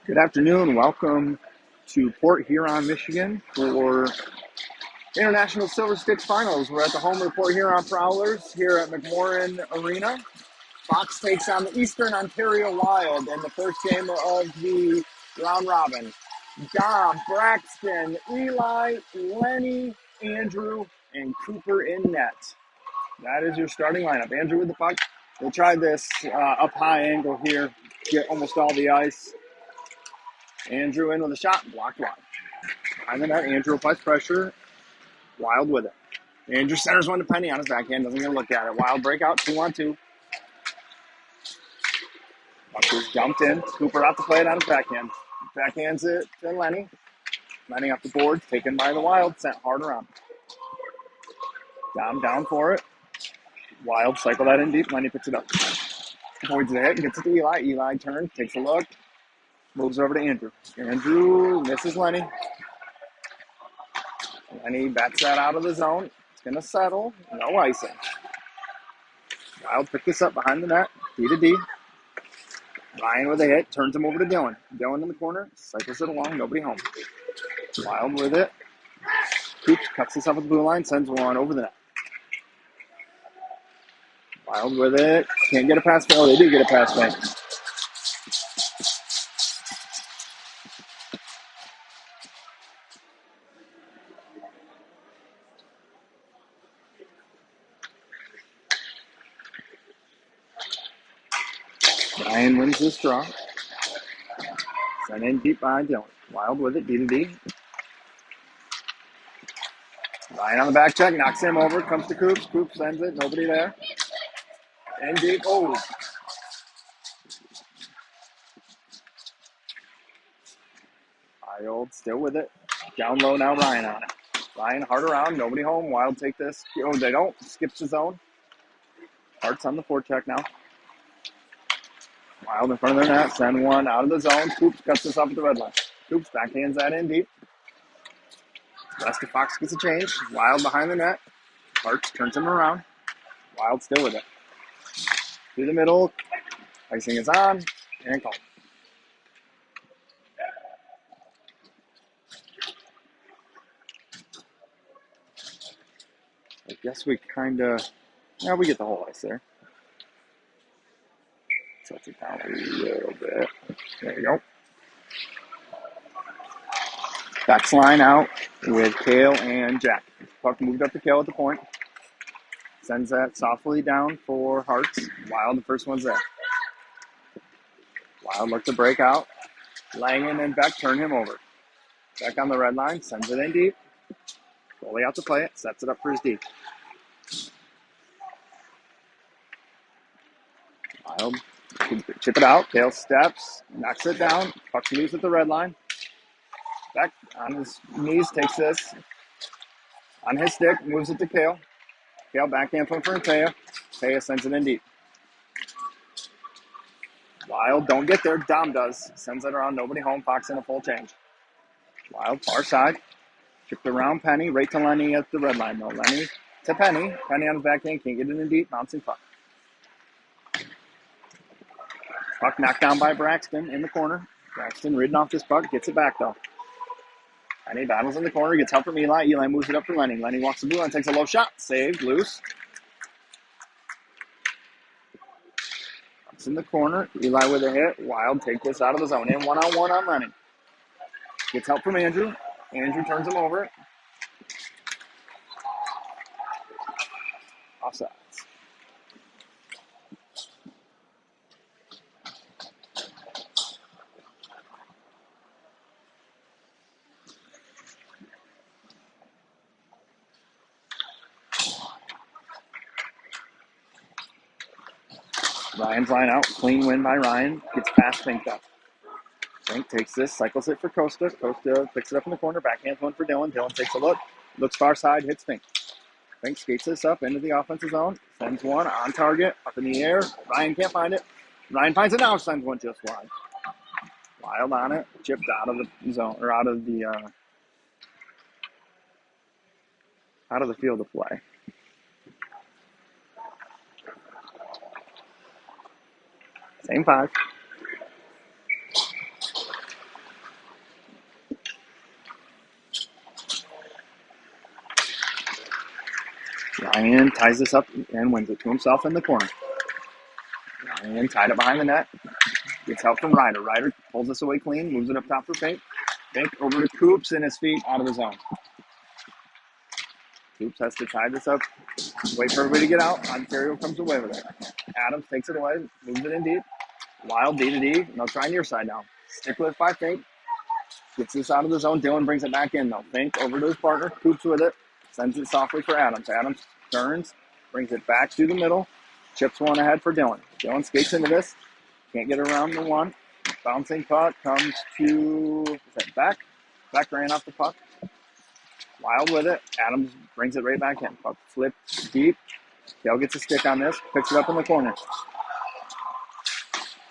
Good afternoon. Welcome to Port Huron, Michigan for International Silver Sticks Finals. We're at the home of the Port Huron Prowlers here at McMorran Arena. Fox takes on the Eastern Ontario Wild in the first game of the round robin. Dom, Braxton, Eli, Lenny, Andrew, and Cooper in net. That is your starting lineup. Andrew with the puck. We'll try this up high angle here. Get almost all the ice. Andrew in with a shot. Blocked wide. Behind the net, Andrew applies pressure. Wild with it. Andrew centers one to Penny on his backhand. Doesn't even look at it. Wild breakout, 2-on-2. Puck is dumped in. Cooper out to play it on his backhand. Backhands it to Lenny. Lenny off the board. Taken by the Wild. Sent hard around. Down for it. Wild cycle that in deep. Lenny picks it up. Avoids the hit. Gets it to Eli. Eli turns. Takes a look. Moves over to Andrew. Andrew misses Lenny. Lenny bats that out of the zone. It's going to settle. No icing. Wild pick this up behind the net. D to D. Ryan with a hit. Turns him over to Dylan. Dylan in the corner. Cycles it along. Nobody home. Wild with it. Coops cuts this up at the blue line. Sends one over the net. Wild with it. Can't get a pass. Oh, they do get a pass back. Ryan wins this draw. Sent in deep behind Dylan. Wild with it. D to D. Ryan on the back check. Knocks him over. Comes to Coops. Coops sends it. Nobody there. In deep. Oh. Wild still with it. Down low now. Ryan on it. Ryan hard around. Nobody home. Wild take this. Oh, they don't. Skips the zone. Hart's on the forecheck now. Wild in front of their net. Send one out of the zone. Coops cuts this up at the red line. Coops backhands that in deep. West of Fox gets a change. Wild behind the net. Hart turns him around. Wild still with it. Through the middle. Icing is on. And call. I guess we kind of... Yeah, we get the whole ice there. Sets it down a little bit. There you go. Backs line out with Kale and Jack. Puck moved up to Kale at the point. Sends that softly down for Harts. Wild, the first one's there. Wild look to break out. Langen and Beck turn him over. Beck on the red line, sends it in deep. Goalie out to play it, sets it up for his D. Wild chip it out. Kale steps, knocks it down. Puck's loose at the red line. Beck on his knees takes this. On his stick, moves it to Kale. Kale backhand from Taya. Taya sends it in deep. Wild don't get there. Dom does. Sends it around. Nobody home. Fox in a full change. Wild far side. Chipped around Penny. Right to Lenny at the red line. No, Lenny to Penny. Penny on his backhand. Can't get it in deep. Bouncing puck. Puck knocked down by Braxton in the corner. Braxton ridden off this puck. Gets it back though. Penny battles in the corner. Gets help from Eli. Eli moves it up for Lenny. Lenny walks the blue line. Takes a low shot. Saved. Loose. Puck's in the corner. Eli with a hit. Wild take this out of the zone. In one-on-one on Lenny. Gets help from Andrew. Andrew turns him over. Offsides. Ryan's line out. Clean win by Ryan. Gets past Fink up. Fink takes this, cycles it for Costa. Costa picks it up in the corner. Backhands one for Dylan. Dylan takes a look. Looks far side. Hits Fink. Fink skates this up into the offensive zone. Sends one on target. Up in the air. Ryan can't find it. Ryan finds it now. Sends one just wide. Wild on it. Chipped out of the zone. Or out of the field of play. Same five. Ryan ties this up and wins it to himself in the corner. Ryan tied it behind the net. Gets help from Ryder. Ryder pulls this away clean, moves it up top for Fink. Fink over to Coops in his feet out of the zone. Coops has to tie this up. Wait for everybody to get out. Ontario comes away with it. Adams takes it away, moves it in deep. Wild D to D. Now try near side now. Stick with it by Fink. Gets this out of the zone. Dylan brings it back in though. Fink over to his partner. Coops with it. Sends it softly for Adams. Adams turns. Brings it back through the middle. Chips one ahead for Dylan. Dylan skates into this. Can't get around the one. Bouncing puck comes to Beck. Beck ran off the puck. Wild with it. Adams brings it right back in. Puck flipped deep. Dale gets a stick on this. Picks it up in the corner.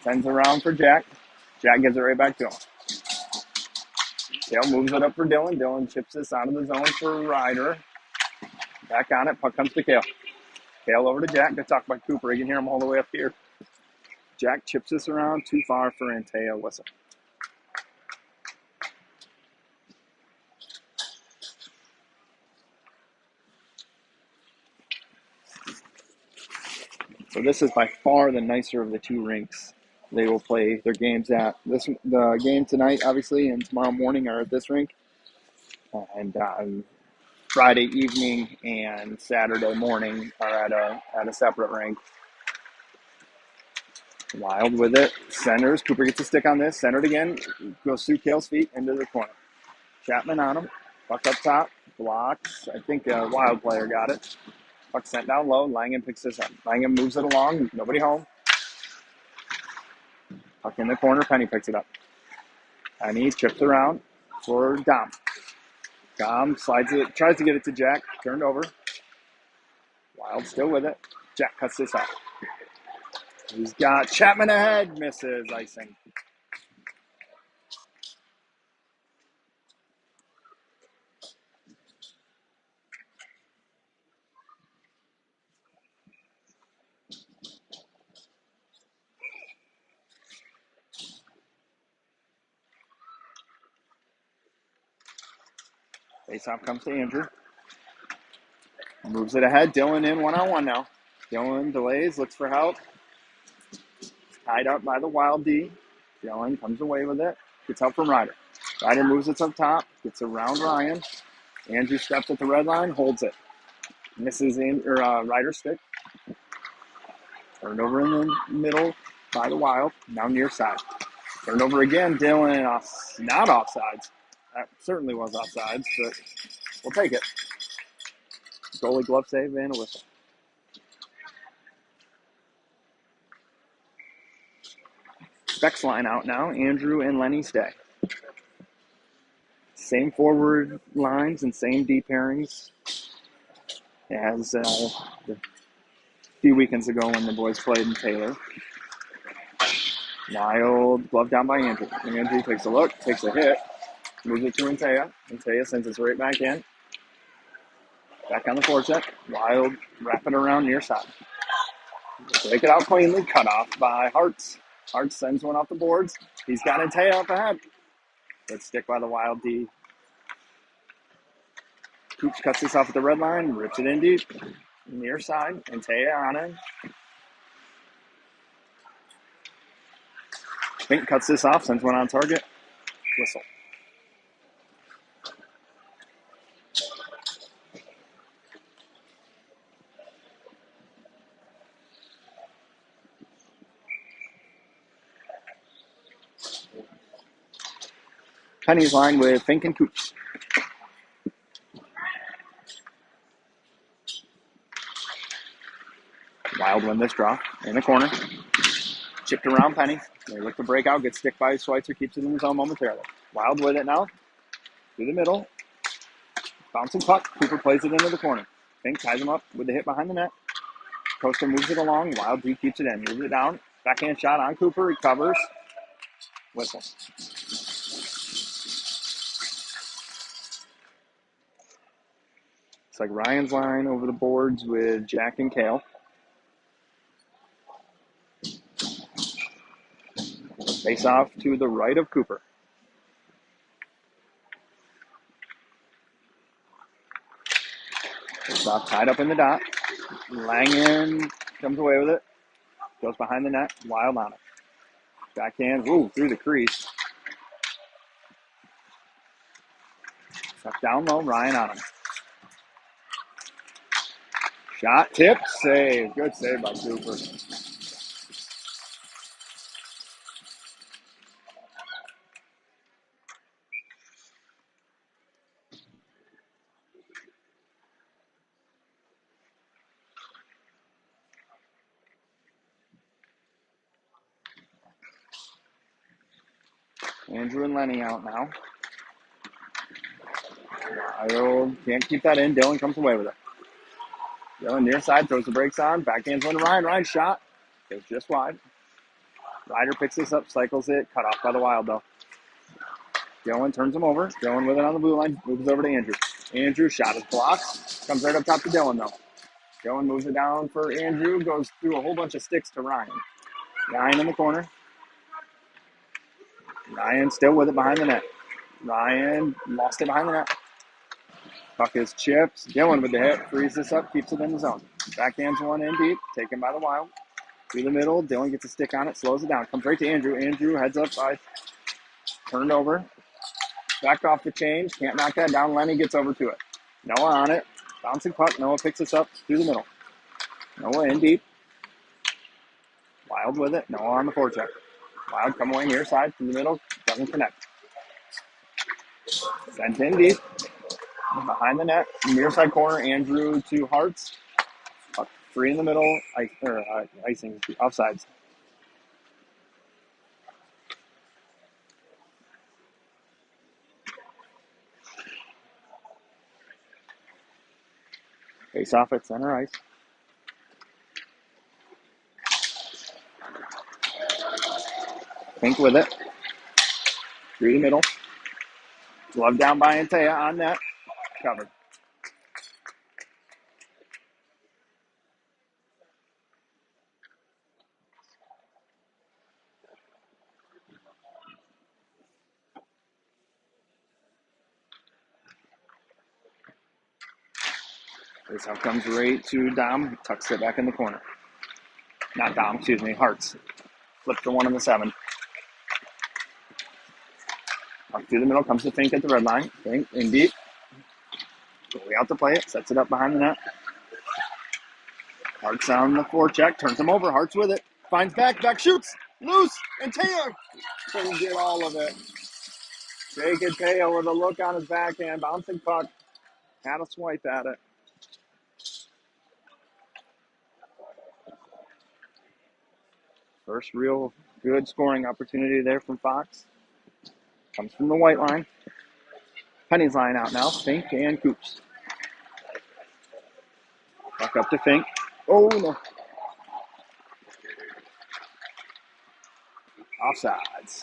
Sends around for Jack. Jack gives it right back to him. Dale moves it up for Dylan. Dylan chips this out of the zone for Ryder. Back on it. Puck comes to Kale. Kale over to Jack. Good talk by Cooper. You can hear him all the way up here. Jack chips this around. Too far for Antaya Whistle. So this is by far the nicer of the two rinks they will play their games at. The game tonight, obviously, and tomorrow morning are at this rink. And Friday evening and Saturday morning are at a separate rink. Wild with it. Centers. Cooper gets a stick on this. Centered again. Goes through Kale's feet into the corner. Chapman on him. Puck up top. Blocks. I think a Wild player got it. Puck sent down low. Langen picks this up. Langen moves it along. Nobody home. Puck in the corner. Penny picks it up. Penny chips around for Dom. Dom slides it. Tries to get it to Jack. Turned over. Wild still with it. Jack cuts this off. He's got Chapman ahead. Misses icing. Faceoff comes to Andrew. Moves it ahead. Dylan in one-on-one now. Dylan delays, looks for help. Tied up by the Wild D. Dylan comes away with it. Gets help from Ryder. Ryder moves it up top. Gets around Ryan. Andrew steps at the red line. Holds it. Misses Ryder's stick. Turned over in the middle by the Wild. Now near side. Turned over again. Dylan not offsides. That certainly was offsides, but we'll take it. Goalie glove save and a whistle. Beck's line out now. Andrew and Lenny stay. Same forward lines and same D pairings as a few weekends ago when the boys played in Taylor. Wild glove down by Andrew. Andrew takes a look, takes a hit, moves it to Antaya. Antaya sends it right back in. Back on the forecheck. Wild wrap it around near side. Break it out cleanly. Cut off by Hartz. Hartz sends one off the boards. He's got Antaya up ahead. Good stick by the Wild D. Coops cuts this off at the red line. Rips it in deep. Near side. Antaya on it. Fink cuts this off. Sends one on target. Whistle. Penny's line with Fink and Coops. Wild win this draw in the corner. Chipped around Penny. They look to break out. Gets stick by Schweitzer. Keeps it in his own momentarily. Wild with it now. Through the middle. Bouncing puck. Cooper plays it into the corner. Fink ties him up with the hit behind the net. Costa moves it along. Wild D keeps it in. Moves it down. Backhand shot on Cooper. Recovers. Whistle. It's like Ryan's line over the boards with Jack and Kale. Face off to the right of Cooper. Stop tied up in the dot. Langen comes away with it. Goes behind the net. Wild on it. Backhand. Ooh, through the crease. Stuck down low. Ryan on him. Shot. Tip. Save. Good save by Cooper. Andrew and Lenny out now. Wild can't keep that in. Dylan comes away with it. Dylan near side throws the brakes on. Backhands one to Ryan. Ryan shot. Goes just wide. Ryder picks this up, cycles it. Cut off by the Wild though. Dylan turns him over. Dylan with it on the blue line. Moves over to Andrew. Andrew shot is blocked. Comes right up top to Dylan though. Dylan moves it down for Andrew. Goes through a whole bunch of sticks to Ryan. Ryan in the corner. Ryan still with it behind the net. Ryan lost it behind the net. Puck is chips. Dylan with the hit. Frees this up. Keeps it in the zone. Backhands one in deep. Taken by the Wild. Through the middle. Dylan gets a stick on it. Slows it down. Comes right to Andrew. Andrew heads up by. Turned over. Back off the change. Can't knock that down. Lenny gets over to it. Noah on it. Bouncing puck. Noah picks this up through the middle. Noah in deep. Wild with it. Noah on the forecheck. Wild come away near side through the middle. Doesn't connect. Sent in deep. Behind the net. Near side corner. Andrew to Hartz. Puck free in the middle. Icing. Offsides. Face off at center ice. Pink with it. Through the middle. Glove down by Antea on net. Covered. This out comes right to Dom. Tucks it back in the corner. Not Dom, excuse me. Hartz. Flip to 1 on the 7. Up through the middle. Comes to Fink at the red line. Fink in deep. Way out to play it. Sets it up behind the net. Hartz on the forecheck. Turns him over. Hartz with it. Finds back. Back shoots. Loose. And Taylor couldn't get all of it. Jake and Taylor with a look on his backhand. Bouncing puck. Had a swipe at it. First real good scoring opportunity there from Fox. Comes from the white line. Penny's line out now. Fink and Coops. Back up to Fink. Oh, no. Offsides.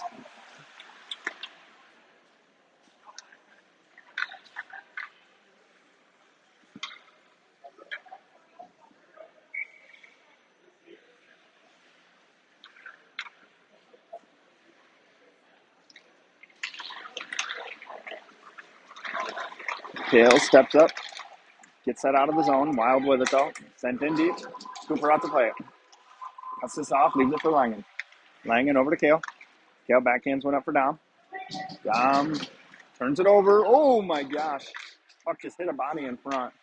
Kale steps up. Gets that out of the zone. Wild with it, though. Sent in deep. Cooper out to play it. Cuts this off. Leaves it for Langen. Langen over to Kale. Kale backhands one up for Dom. Dom turns it over. Oh, my gosh. Puck just hit a body in front.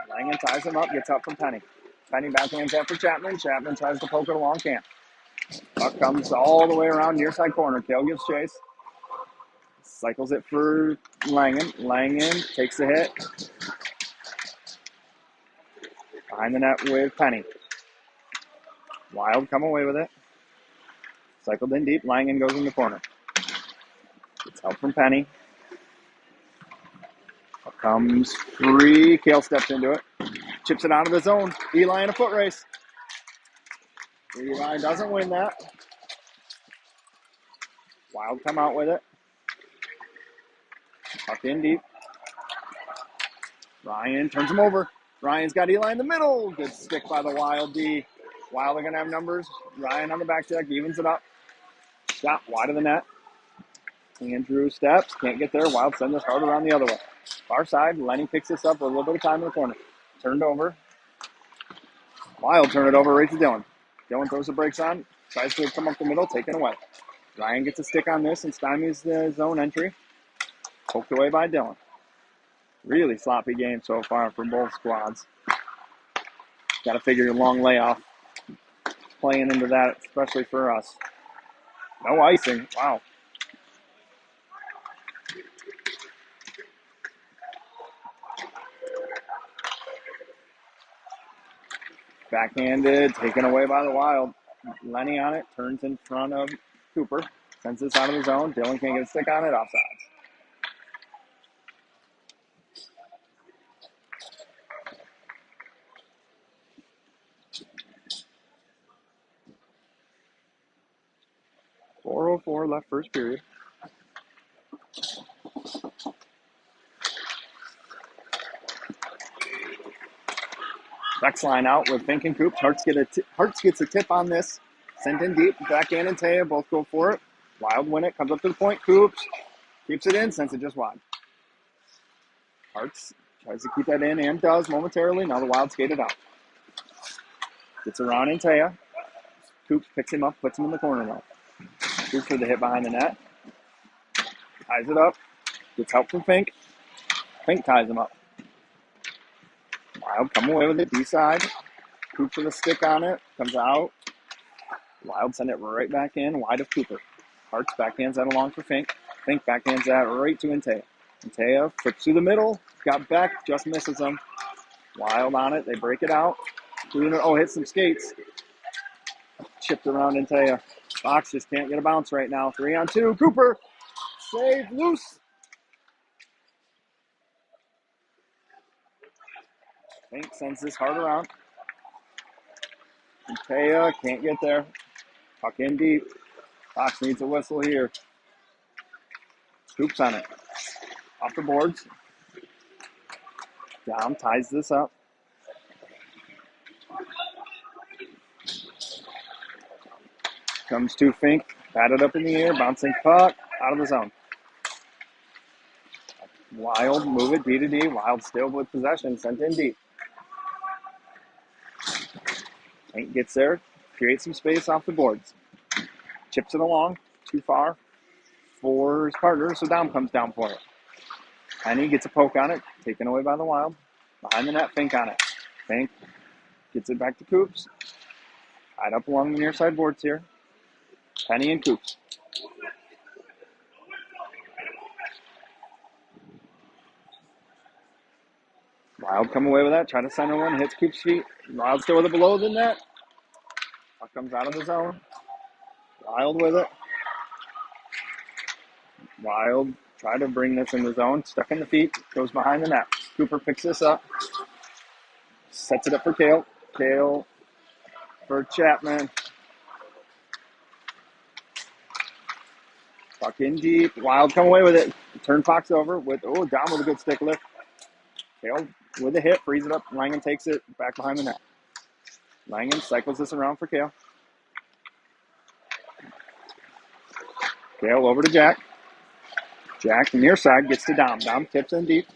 Langen ties him up. Gets up from Penny. Penny backhands after Chapman. Chapman tries to poke it along. Can't. Puck comes all the way around near side corner. Kale gives chase. Cycles it for Langen. Langen takes the hit. Behind the net with Penny. Wild come away with it. Cycled in deep. Langen goes in the corner. It's help from Penny. Up comes free. Kale steps into it. Chips it out of the zone. Eli in a foot race. Eli doesn't win that. Wild come out with it. Tucked in deep. Ryan turns him over. Ryan's got Eli in the middle. Good stick by the Wild D. Wild are going to have numbers. Ryan on the back check. Evens it up. Shot wide of the net. Andrew steps. Can't get there. Wild send this hard around the other way. Far side, Lenny picks this up with a little bit of time in the corner. Turned over. Wild turn it over right to Dylan. Dylan throws the brakes on, tries to come up the middle, taken away. Ryan gets a stick on this and stymies the zone entry. Poked away by Dylan. Really sloppy game so far for both squads. Got to figure your long layoff playing into that, especially for us. No icing. Wow. Backhanded, taken away by the Wild. Lenny on it, turns in front of Cooper. Sends this out of the zone. Dylan can't get a stick on it. Offsides. .404 left first period. Next line out with Fink and Coop. Hartz gets a tip on this. Sent in deep. Backhand and Taya both go for it. Wild win it. Comes up to the point. Coops keeps it in. Sends it just wide. Hartz tries to keep that in and does momentarily. Now the Wild skated out. Gets around in Taya. Coops picks him up. Puts him in the corner now. Coops for the hit behind the net. Ties it up. Gets help from Fink. Fink ties him up. Wild come away with it. B-side. Cooper with a stick on it. Comes out. Wild send it right back in. Wide of Cooper. Hartz backhands that along for Fink. Fink backhands that right to Intea. Intea flips through the middle. Got back. Just misses them. Wild on it. They break it out. Oh, hit some skates. Chipped around Intea. Fox just can't get a bounce right now. 3-on-2. Cooper. Save loose. Fink sends this hard around. Intea can't get there. Puck in deep. Fox needs a whistle here. Scoops on it. Off the boards. Down, ties this up. Comes to Fink. Batted up in the air. Bouncing puck. Out of the zone. Wild move it D to D. Wild still with possession. Sent in deep. Fink gets there. Creates some space off the boards. Chips it along. Too far for his partner, so Dom comes down for it. Penny gets a poke on it, taken away by the Wild. Behind the net, Fink on it. Fink gets it back to Coops. Tied up along the near side boards here. Penny and Coops. Wild come away with that, try to center one, hits Coops' feet. Wild still with it below the net. Puck comes out of the zone. Wild with it. Wild try to bring this in the zone. Stuck in the feet. Goes behind the net. Cooper picks this up. Sets it up for Kale. Kale for Chapman. Puck in deep. Wild come away with it. Turn Fox over with, down with a good stick lift. Kale with a hit. Frees it up. Langen takes it back behind the net. Langen cycles this around for Kale. Kale over to Jack. Jack, near side, gets to Dom. Dom tips in deep.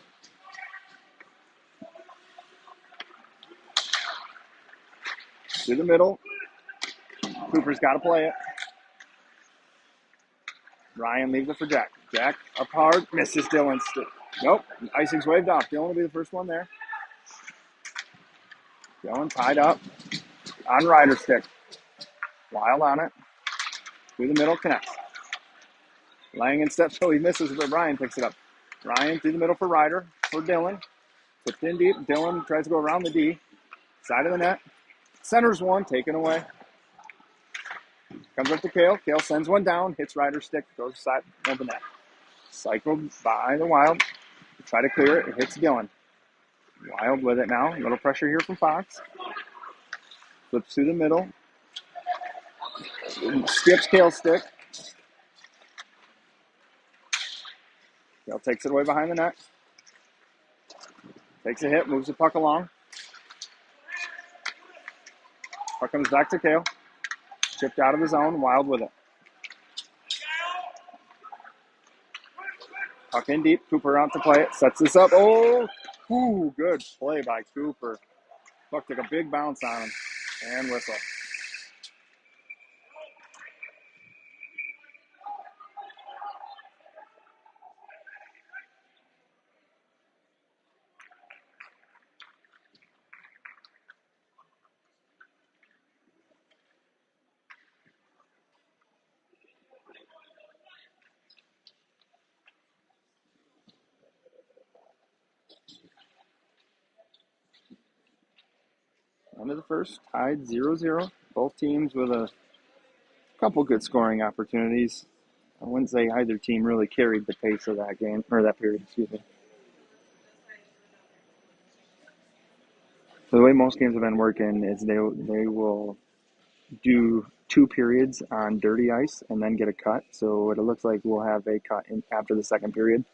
To the middle. Cooper's got to play it. Ryan leaves it for Jack. Jack up hard. Misses Dylan. Nope. Icing's waved off. Dylan will be the first one there. Dylan tied up. On Ryder stick. Wild on it. Through the middle. Connects. Langen steps, so he misses, but Ryan picks it up. Ryan through the middle for Ryder. For Dylan. Tipped in deep. Dylan tries to go around the D. Side of the net. Centers one. Taken away. Comes up to Kale. Kale sends one down. Hits Ryder's stick. Goes side of the net. Cycled by the Wild. Try to clear it. It hits Dylan. Wild with it now. A little pressure here from Fox. Flips through the middle. Skips Kale's stick. Kale takes it away behind the net. Takes a hit. Moves the puck along. Puck comes back to Kale. Chipped out of the zone. Wild with it. Puck in deep. Cooper out to play it. Sets this up. Oh, ooh, good play by Cooper. Puck took a big bounce on him. And whistle. End of the first, tied 0-0. Both teams with a couple good scoring opportunities. I wouldn't say either team really carried the pace of that game, or that period, excuse me. So the way most games have been working is they will do 2 periods on dirty ice and then get a cut. So it looks like we'll have a cut after the second period.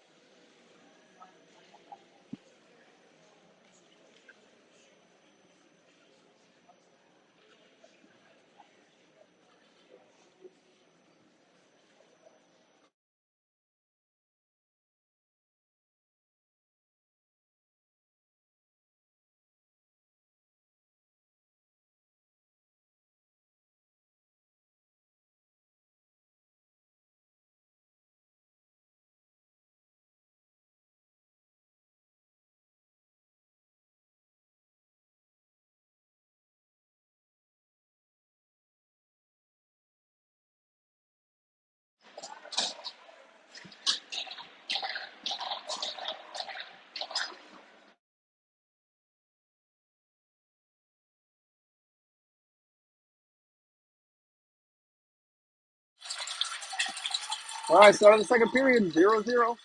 All right, start of the second period, 0-0.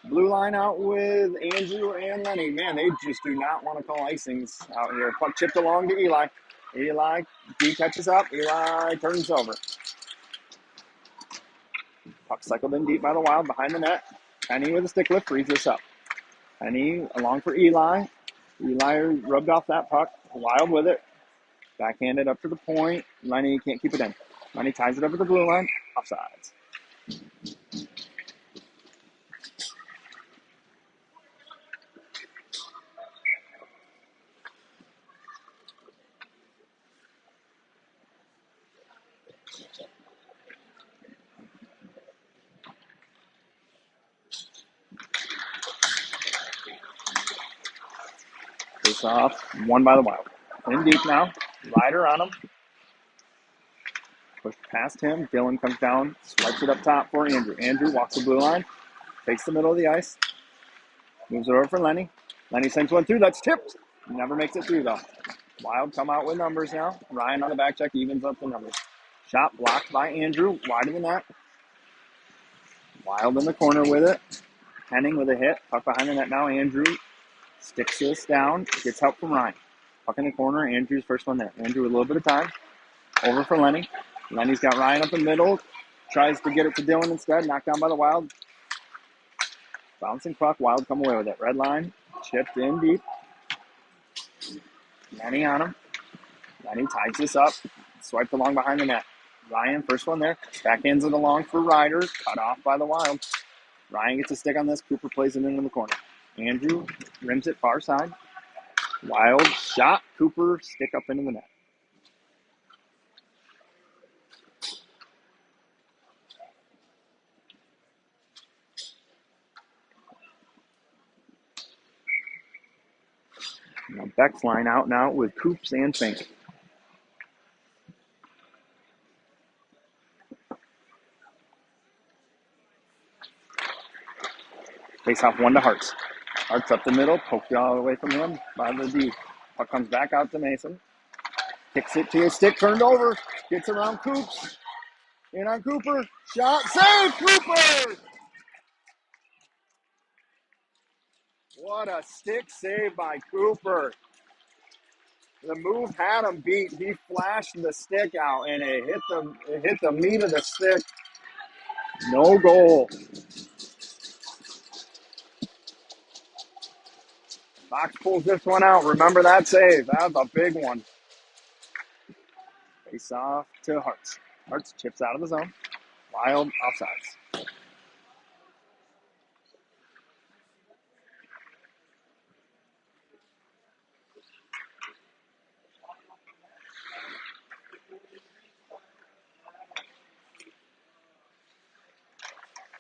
Blue line out with Andrew and Lenny. Man, they just do not want to call icings out here. Puck chipped along to Eli. Eli, D catches up. Eli turns over. Puck cycled in deep by the Wild behind the net. Penny with a stick lift frees this up. Penny along for Eli. Eli rubbed off that puck. Wild with it. Backhanded up to the point. Lenny can't keep it in. Lenny ties it up at the blue line. Offsides. Face off. Won by the Wild. In deep now. Ryder on him. Pushed past him. Dylan comes down. Swipes it up top for Andrew. Andrew walks the blue line. Takes the middle of the ice. Moves it over for Lenny. Lenny sends one through. That's tipped. Never makes it through, though. Wild come out with numbers now. Ryan on the back check evens up the numbers. Shot blocked by Andrew. Wide of the net. Wild in the corner with it. Henning with a hit. Puck behind the net now. Andrew sticks this down. Gets help from Ryan. Puck in the corner. Andrew's first one there. Andrew with a little bit of time. Over for Lenny. Lenny's got Ryan up the middle. Tries to get it to Dylan instead. Knocked down by the Wild. Bouncing puck. Wild come away with it. Red line. Chipped in deep. Lenny on him. Lenny ties this up. Swiped along behind the net. Ryan, first one there. Backhands it along for Ryder. Cut off by the Wild. Ryan gets a stick on this. Cooper plays it into the corner. Andrew rims it far side. Wild shot. Cooper stick up into the net. Now Beck's line out now with Coops and Fink. Face off one to Hartz. Hartz up the middle. Poked all the way from him by the D. Puck comes back out to Mason. Kicks it to his stick. Turned over. Gets around Coops. In on Cooper. Shot. Save Cooper! What a stick save by Cooper. The move had him beat. He flashed the stick out, and it hit the meat of the stick. No goal. Fox pulls this one out. Remember that save. That was a big one. Face off to Hartz. Hartz chips out of the zone. Wild offsides.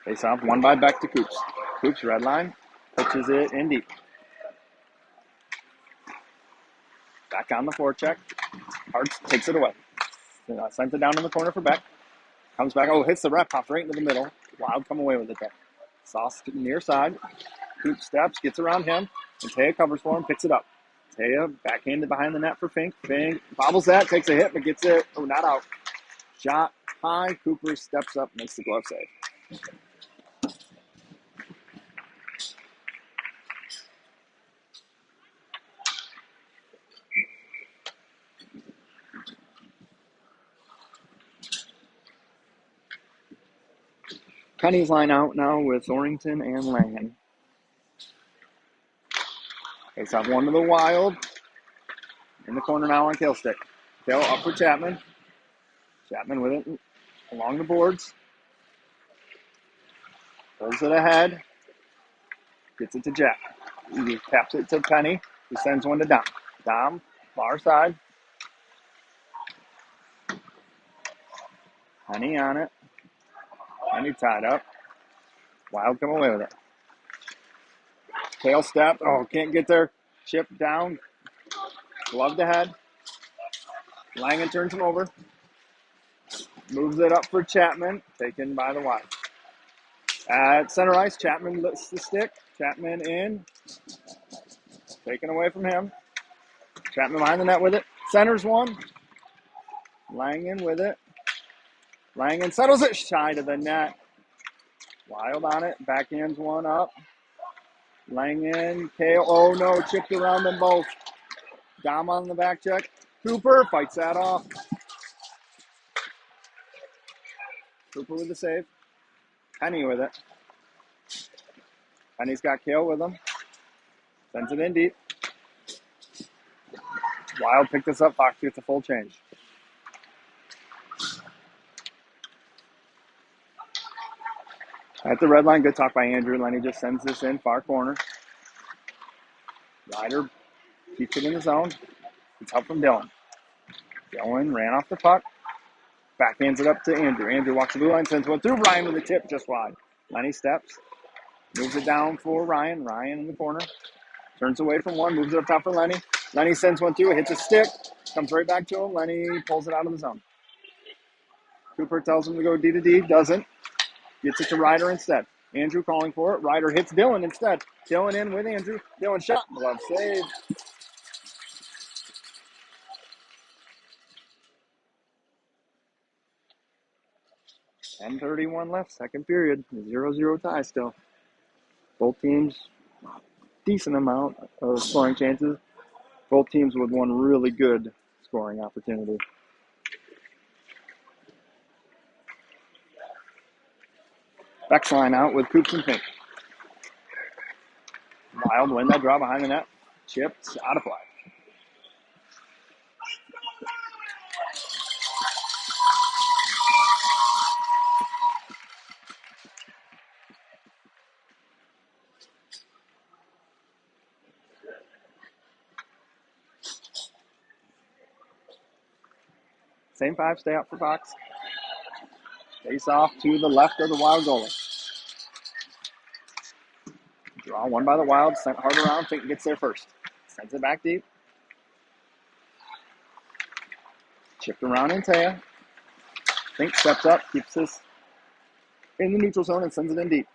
Face off, one by back to Coops. Coops, red line, pitches it in deep. Back on the forecheck. Hartz takes it away. Sends it down in the corner for Beck. Comes back. Oh, hits the rep. Pops right into the middle. Wild come away with it, though. Sauce to the near side. Coops steps. Gets around him. And Taya covers for him. Picks it up. Taya backhanded behind the net for Fink. Fink bobbles that. Takes a hit, but gets it. Oh, not out. Shot high. Cooper steps up. Makes the glove save. Penny's line out now with Orrington and Langen. Face off one to the Wild. In the corner now on Kale stick. Kale up for Chapman. Chapman with it along the boards. Pulls it ahead. Gets it to Jack. He taps it to Penny. He sends one to Dom. Dom, far side. Penny on it. Penny tied up. Wild come away with it. Tail step. Oh, can't get there. Chip down. Gloved ahead. Langen turns him over. Moves it up for Chapman. Taken by the Wild. At center ice, Chapman lifts the stick. Chapman in. Taken away from him. Chapman behind the net with it. Centers one. Langen with it. Langen settles it shy to the net. Wild on it. Backhands one up. Langen, Kale. Oh no, chipped around them both. Dom on the back check. Cooper fights that off. Cooper with the save. Penny with it. Penny's got Kale with him. Sends it in deep. Wild picked this up. Fox gets a full change. At the red line, good talk by Andrew. Lenny just sends this in, far corner. Ryder keeps it in the zone. It's help from Dylan. Dylan ran off the puck. Backhands it up to Andrew. Andrew walks the blue line, sends one through. Ryan with a tip just wide. Lenny steps. Moves it down for Ryan. Ryan in the corner. Turns away from one. Moves it up top for Lenny. Lenny sends one through. Hits a stick. Comes right back to him. Lenny pulls it out of the zone. Cooper tells him to go D to D. Doesn't. Gets it to Ryder instead. Andrew calling for it. Ryder hits Dylan instead. Dylan in with Andrew. Dylan shot. Glove save. $10:31 left, second period. 0-0 tie still. Both teams, decent amount of scoring chances. Both teams with one really good scoring opportunity. Beck's line out with Coops and Fink. Wild win that draw behind the net. Chipped out of play. Same five stay up for Fox. Face off to the left of the Wild goalie. Draw one by the Wild, sent hard around. Fink gets there first. Sends it back deep. Chipped around in Taya. Fink steps up, keeps this in the neutral zone and sends it in deep.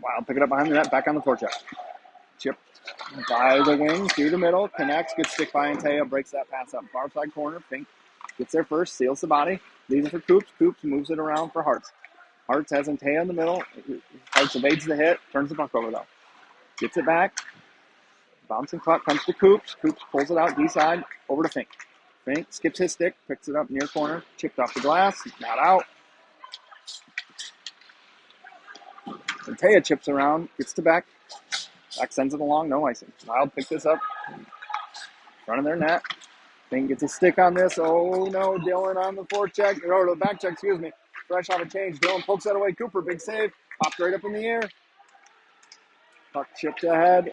Wild pick it up behind the net, back on the forecheck. Chipped by the wing through the middle, connects, good stick by Antaya, breaks that pass up. Far side corner, Fink gets there first, seals the body, leaves it for Coops. Coops moves it around for Hartz. Hartz has Antaya in the middle. Hartz evades the hit, turns the puck over though. Gets it back. Bouncing puck comes to Coops. Coops pulls it out D-side, over to Fink. Fink skips his stick, picks it up near corner, chipped off the glass, not out. Antaya chips around, gets to Beck. Beck sends it along, no icing. Wild pick this up, front of their net. Fink gets a stick on this. Oh no, Dylan on the forecheck, or the back check, excuse me. Fresh off a change. Dylan pokes that away. Cooper, big save. Popped right up in the air. Puck chipped ahead.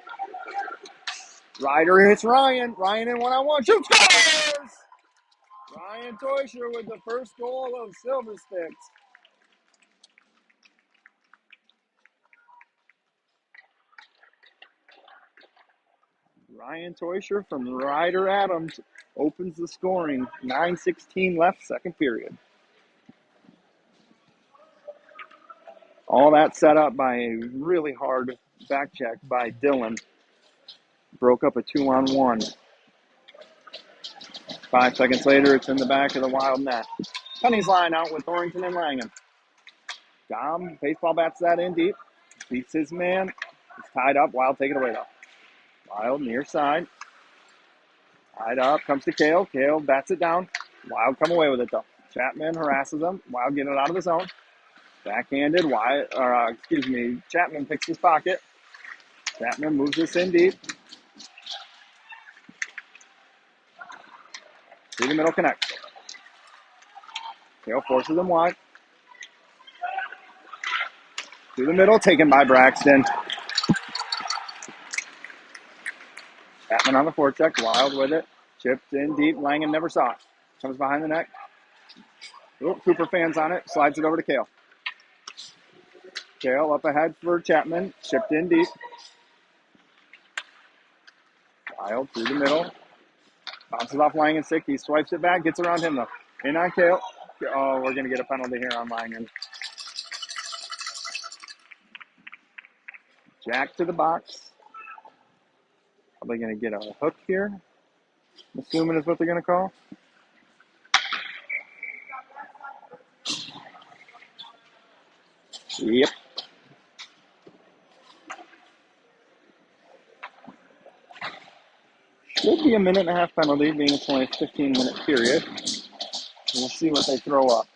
Ryder hits Ryan. Ryan in one-on-one. Shoots, scores! Ryan Teuscher with the first goal of Silver Sticks. Ryan Teuscher from Ryder Adams opens the scoring. 9:16 left, second period. All that set up by a really hard back check by Dylan. Broke up a 2-on-1. 5 seconds later, it's in the back of the Wild net. Penny's line out with Thornton and Langen. Dom, baseball bats that in deep. Beats his man. He's tied up. Wild take it away, though. Wild near side. Tied up. Comes to Kale. Kale bats it down. Wild come away with it, though. Chapman harasses him. Wild getting it out of the zone. Backhanded. Chapman picks his pocket. Chapman moves this in deep. Through the middle connect. Kale forces him wide. Through the middle, taken by Braxton. Chapman on the forecheck. Wild with it. Chipped in deep. Langen never saw it. Comes behind the net. Cooper fans on it. Slides it over to Kale. Kale up ahead for Chapman. Chipped in deep. Wild through the middle. Bounces off Langen's stick. He swipes it back. Gets around him, though. In on Kale. Oh, we're going to get a penalty here on Langen. Jack to the box. Probably going to get a hook here. I'm assuming is what they're going to call. Yep. Should be a 1.5-minute penalty, being it's only a 15-minute period. We'll see what they throw up.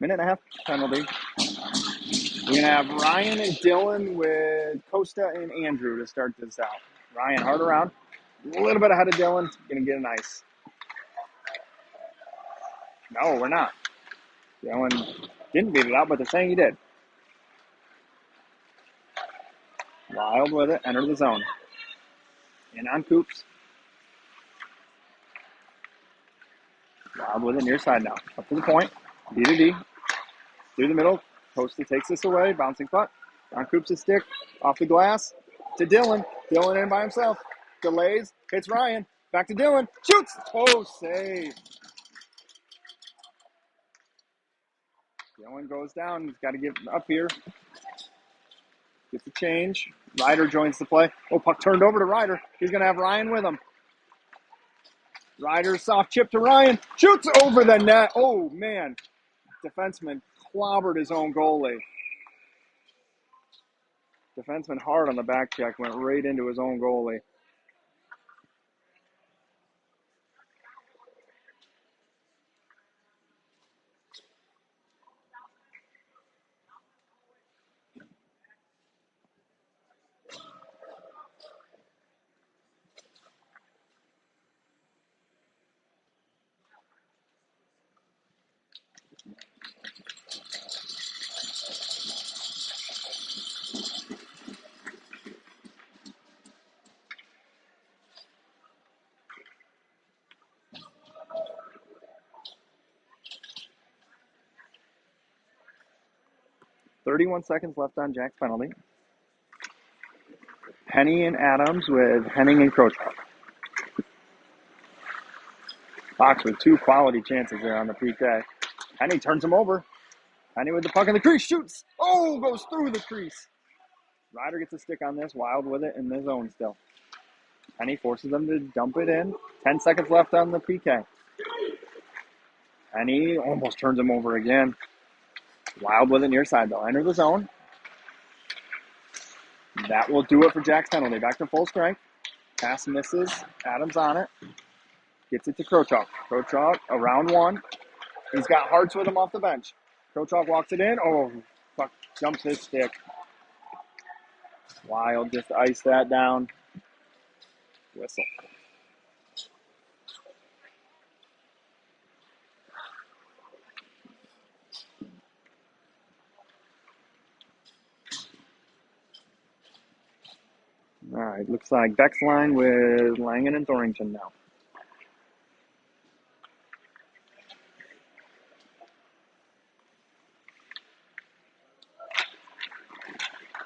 Minute and a half penalty. We're going to have Ryan and Dylan with Costa and Andrew to start this out. Ryan hard around. A little bit ahead of Dylan. Going to get an ice. No, we're not. Dylan didn't beat it out, but they're saying he did. Wild with it. Enter the zone. In on Coops. Wild with it near side now. Up to the point. D to D. Through the middle. Costa takes this away. Bouncing puck. On Coops' stick. Off the glass. To Dylan. Dylan in by himself. Delays. Hits Ryan. Back to Dylan. Shoots. Oh, save. Dylan goes down. He's got to get up here. Gets the change. Ryder joins the play. Oh, puck turned over to Ryder. He's going to have Ryan with him. Ryder soft chip to Ryan. Shoots over the net. Oh, man. Defenseman clobbered his own goalie. Defenseman hard on the back check. Went right into his own goalie. .31 seconds left on Jack's penalty. Penny and Adams with Henning and Krochak. Fox with two quality chances there on the PK. Penny turns him over. Penny with the puck in the crease. Shoots. Oh, goes through the crease. Ryder gets a stick on this. Wild with it in the zone still. Penny forces them to dump it in. 10 seconds left on the PK. Penny almost turns him over again. Wild with it near side, though. Enter the zone. That will do it for Jack's penalty. Back to full strength. Pass misses. Adams on it. Gets it to Krochak. Krochak around one. He's got Hartz with him off the bench. Krochak walks it in. Oh, fuck. Jumps his stick. Wild just ice that down. Whistle. All right, looks like Beck's line with Langen and Thornton now.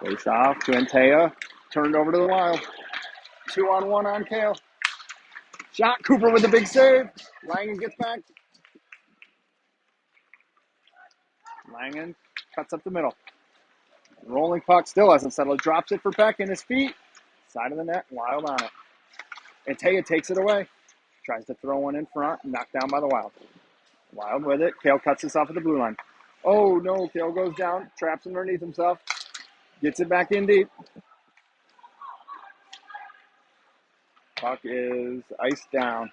Face off to Antea. Turned over to the Wild. 2-on-1 on Kale. Shot. Cooper with the big save. Langen gets back. Langen cuts up the middle. Rolling puck still hasn't settled. Drops it for Beck in his feet. Side of the net. Wild on it. Antea takes it away. Tries to throw one in front. Knocked down by the Wild. Wild with it. Kale cuts this off at the blue line. Oh, no. Kale goes down. Traps underneath himself. Gets it back in deep. Puck is iced down.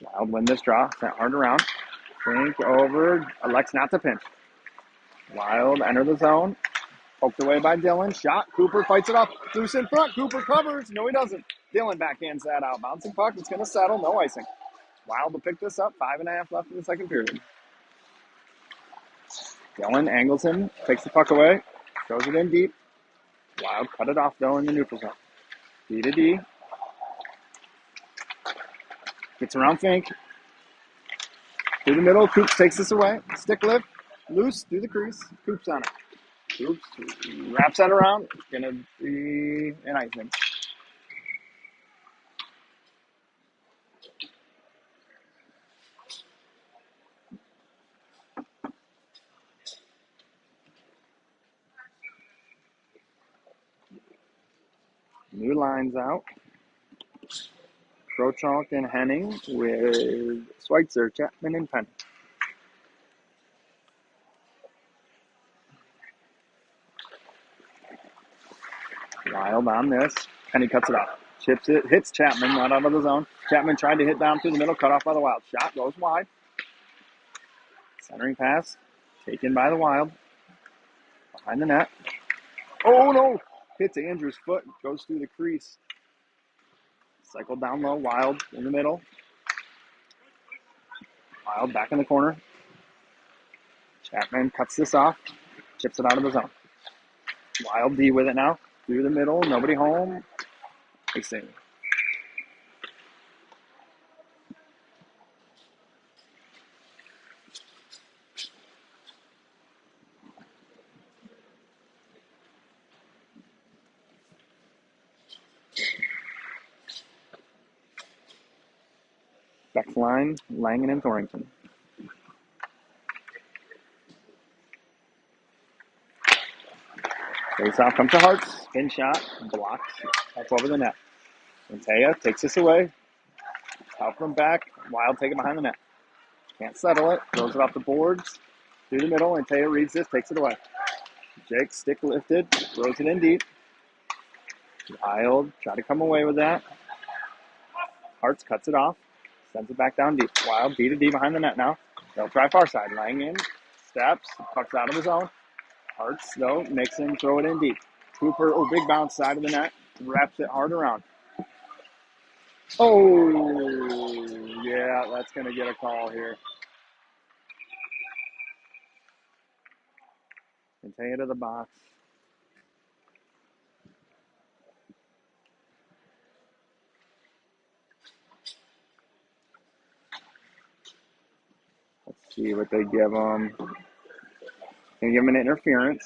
Wild win this draw. Sent hard around. Think over. Elects not to pinch. Wild enter the zone. Poked away by Dylan. Shot. Cooper fights it off. Loose in front. Cooper covers. No, he doesn't. Dylan backhands that out. Bouncing puck. It's going to settle. No icing. Wild will pick this up. 5.5 left in the second period. Dylan angles him. Takes the puck away. Throws it in deep. Wild cut it off though in the neutral zone. D to D. Gets around Fink. Through the middle. Coops takes this away. Stick lift. Loose through the crease. Coops on it. Coops wraps that around. It's going to be an icing. New lines out. Crochalk and Henning with Schweitzer, Chapman, and Penn. Wild on this. Penny cuts it off. Chips it. Hits Chapman, not out of the zone. Chapman tried to hit down through the middle. Cut off by the Wild. Shot goes wide. Centering pass. Taken by the Wild. Behind the net. Oh, no. Hits Andrew's foot. Goes through the crease. Cycled down low. Wild in the middle. Wild back in the corner. Chapman cuts this off. Chips it out of the zone. Wild D with it now. Through the middle. Nobody home. Icing. Beck's line, Langen and Thornton. Face off comes to Hartz. Spin shot. Blocks. Up over the net. Antea takes this away. Out from back. Wild take it behind the net. Can't settle it. Throws it off the boards. Through the middle. Antea reads this. Takes it away. Jake stick lifted. Throws it in deep. Wild. Try to come away with that. Hartz cuts it off. Sends it back down deep. Wild D to D behind the net now. They'll try far side. Langen steps. Pucks out of his own. Hartz, though, makes him throw it in deep. Cooper, big bounce side of the net. Wraps it hard around. Oh, yeah, that's going to get a call here. And take it to the box. Let's see what they give him. They give him an interference.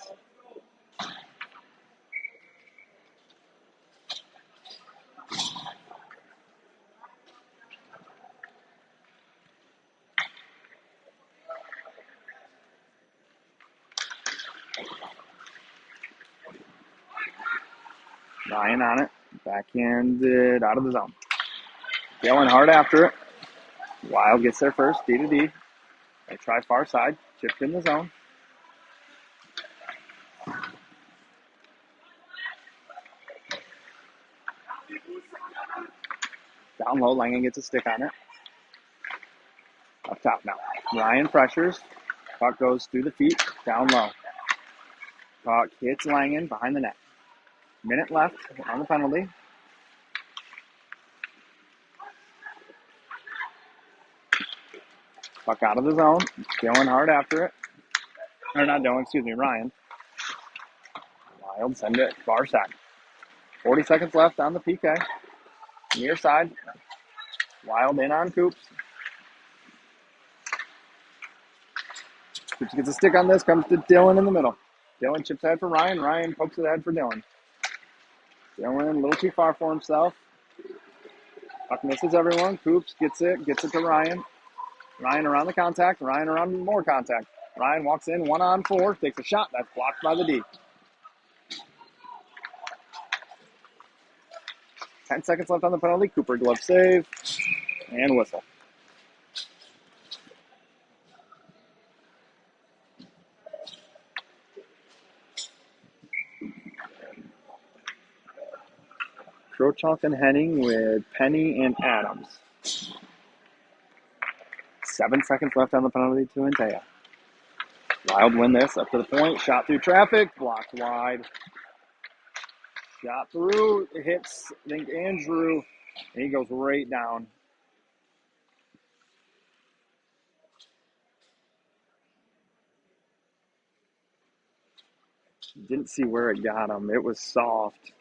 Ryan on it. Backhanded out of the zone. Yelling hard after it. Wild gets there first. D to D. They try far side. Chipped in the zone. Down low. Langen gets a stick on it. Up top now. Ryan pressures. Puck goes through the feet. Down low. Puck hits Langen behind the net. Minute left on the penalty. Puck out of the zone. Dylan hard after it. Or not Dylan, excuse me, Ryan. Wild send it far side. 40 seconds left on the PK. Near side. Wild in on Coops. Coops gets a stick on this. Comes to Dylan in the middle. Dylan chips ahead for Ryan. Ryan pokes it ahead for Dylan. Dylan a little too far for himself. Puck misses everyone. Coops gets it to Ryan. Ryan around the contact. Ryan around more contact. Ryan walks in 1-on-4. Takes a shot. That's blocked by the D. 10 seconds left on the penalty. Cooper glove save. And whistle. Krochok and Henning with Penny and Adams. 7 seconds left on the penalty to Antea. Wild win this up to the point. Shot through traffic. Blocked wide. Shot through. It hits, I think, Andrew. And he goes right down. Didn't see where it got him. It was soft.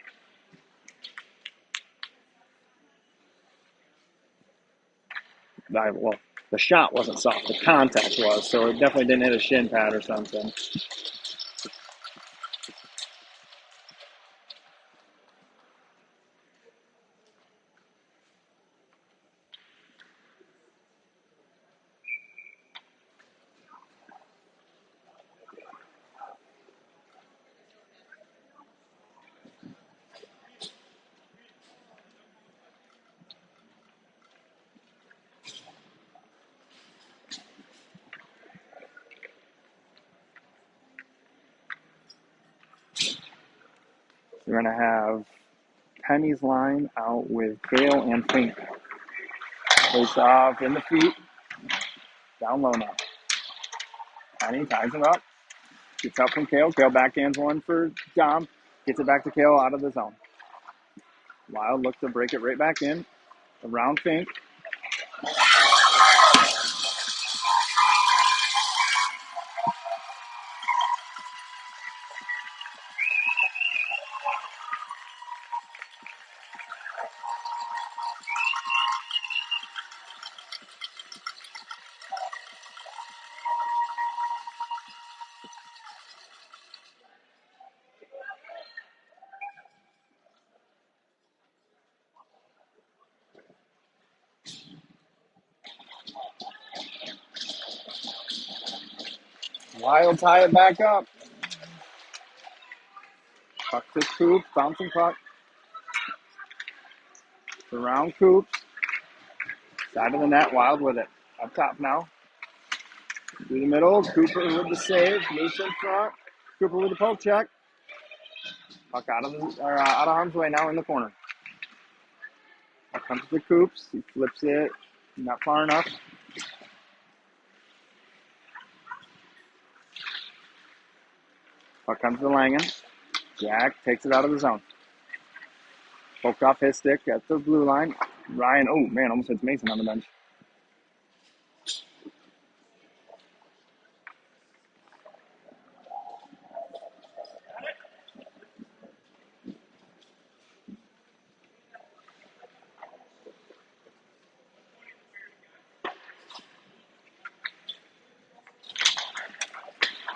Well, the shot wasn't soft. The contact was. So it definitely didn't hit a shin pad or something. We're going to have Penny's line out with Kale and Fink. Face off in the feet. Down low now. Penny ties him up. Gets up from Kale. Kale backhands one for Dom. Gets it back to Kale out of the zone. Wild looks to break it right back in. Around Fink. Wild tie it back up. Puck to Coops. Bouncing puck. Around Coops. Side of the net. Wild with it. Up top now. Through the middle. Cooper with the save. Moose in front. Cooper with the poke check. Puck out of harm's way now in the corner. Puck comes to Coops. He flips it. Not far enough. Puck comes to Langen. Jack takes it out of the zone. Poked off his stick at the blue line. Ryan, oh man, almost hits Mason on the bench.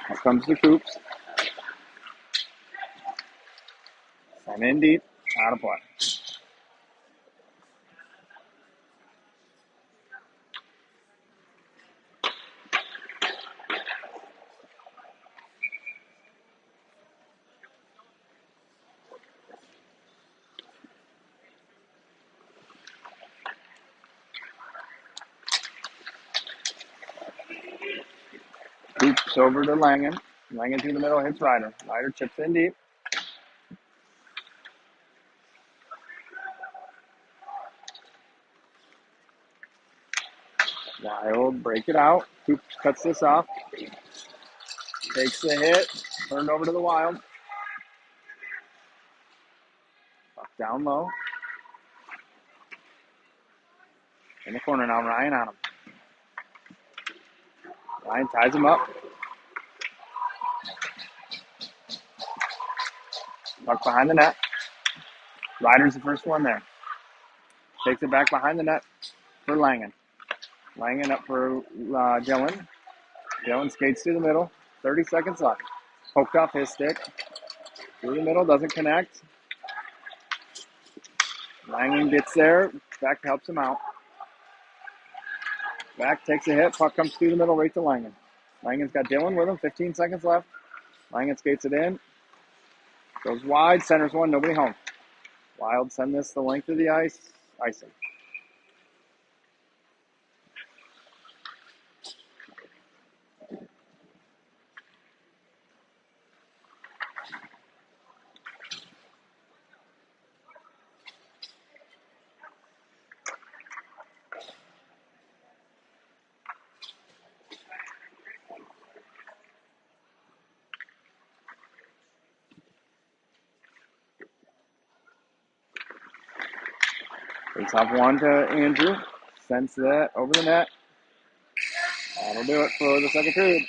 Here comes the Coops. Send in deep. Out of play. Coops over to Langen. Langen through the middle, hits Ryder. Ryder chips in deep. Wild, break it out. Coops cuts this off. Takes the hit. Turned over to the Wild. Down low. In the corner now, Ryan on him. Ryan ties him up. Puck behind the net. Ryder's the first one there. Takes it back behind the net for Langen. Langen up for Dylan. Dylan skates through the middle. 30 seconds left. Poked off his stick. Through the middle, doesn't connect. Langen gets there. Beck helps him out. Beck takes a hit. Puck comes through the middle right to Langen. Langen's got Dylan with him. 15 seconds left. Langen skates it in. Goes wide. Centers one. Nobody home. Wild send this the length of the ice. Icing. Face off one to Andrew. Sends that over the net. That'll do it for the second period.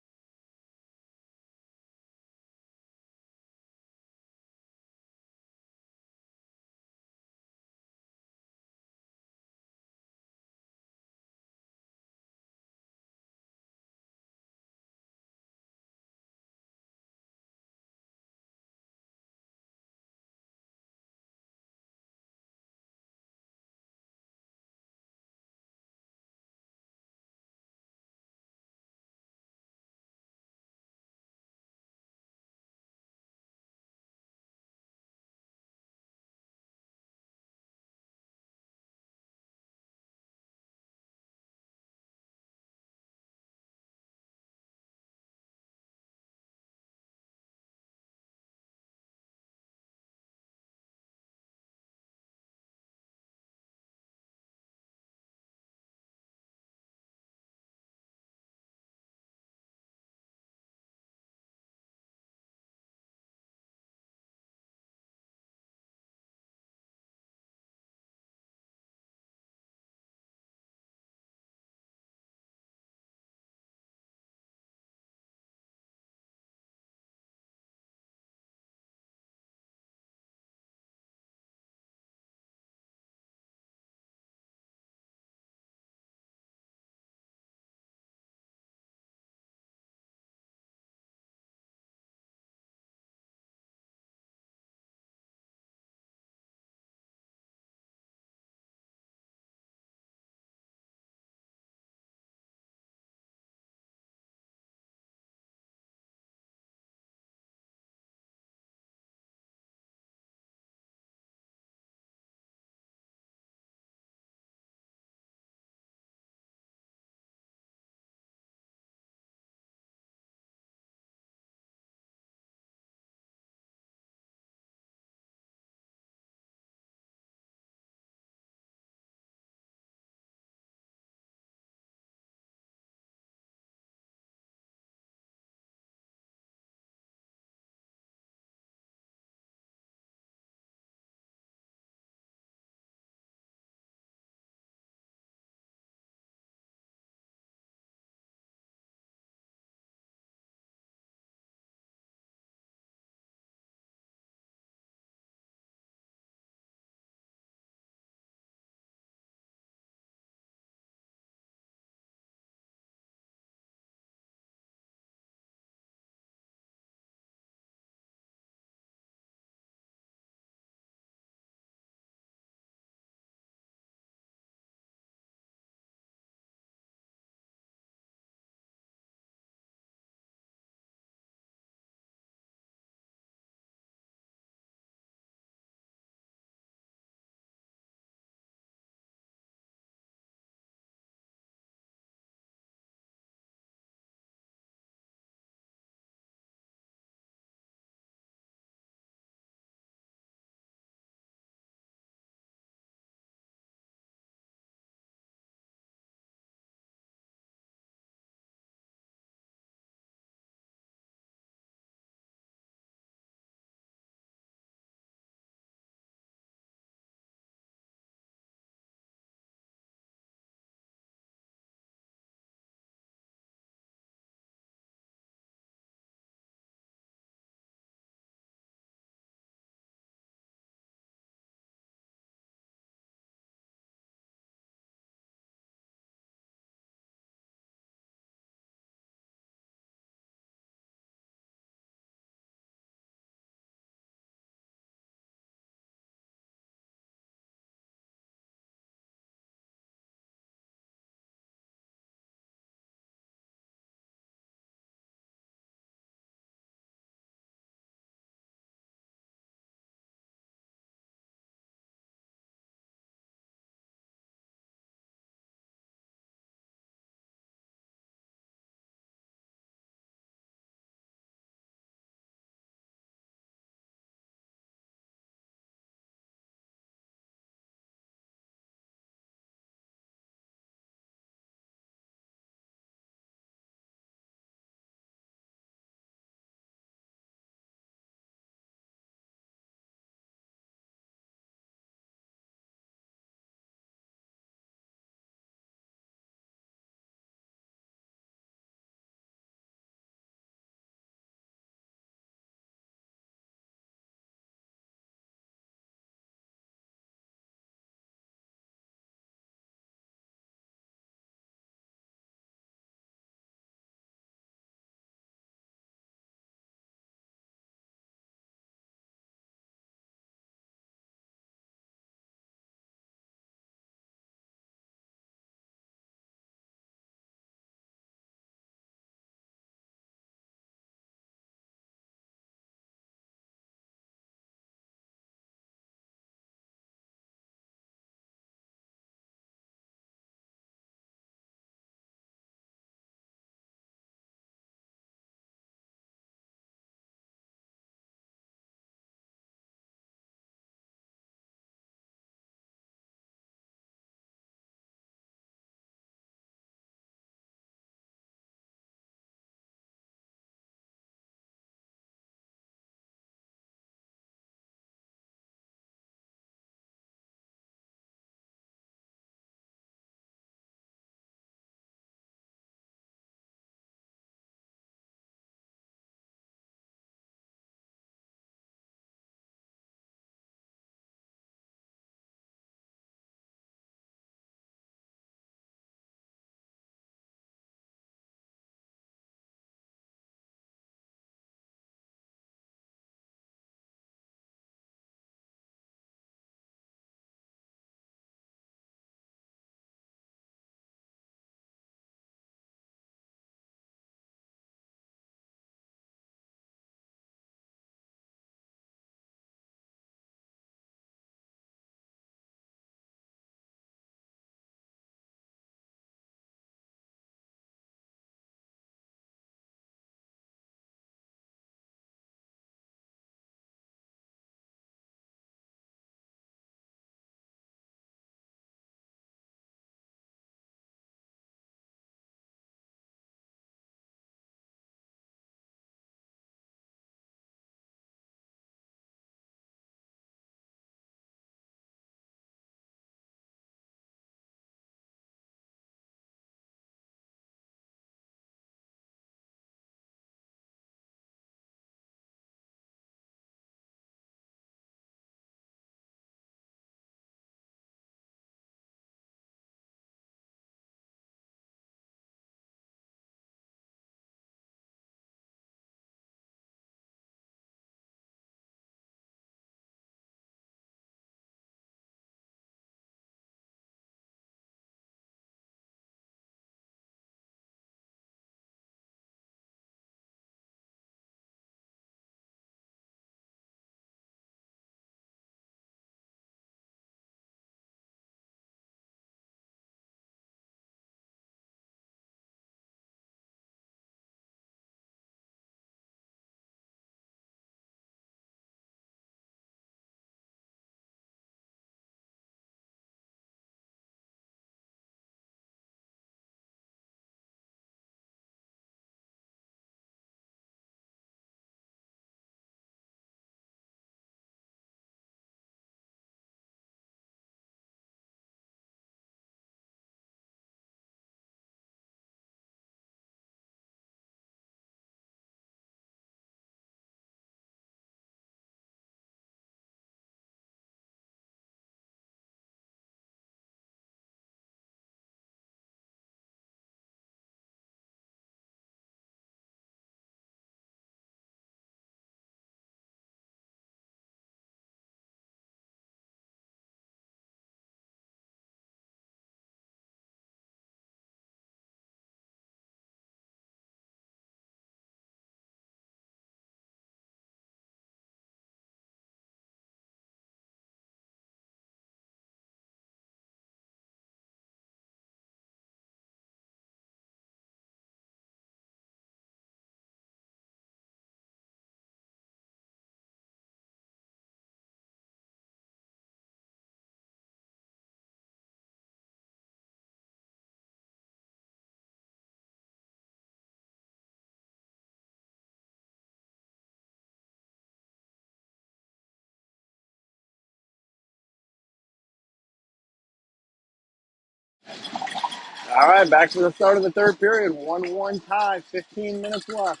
All right, back to the start of the third period. 1-1 tie, 15 minutes left.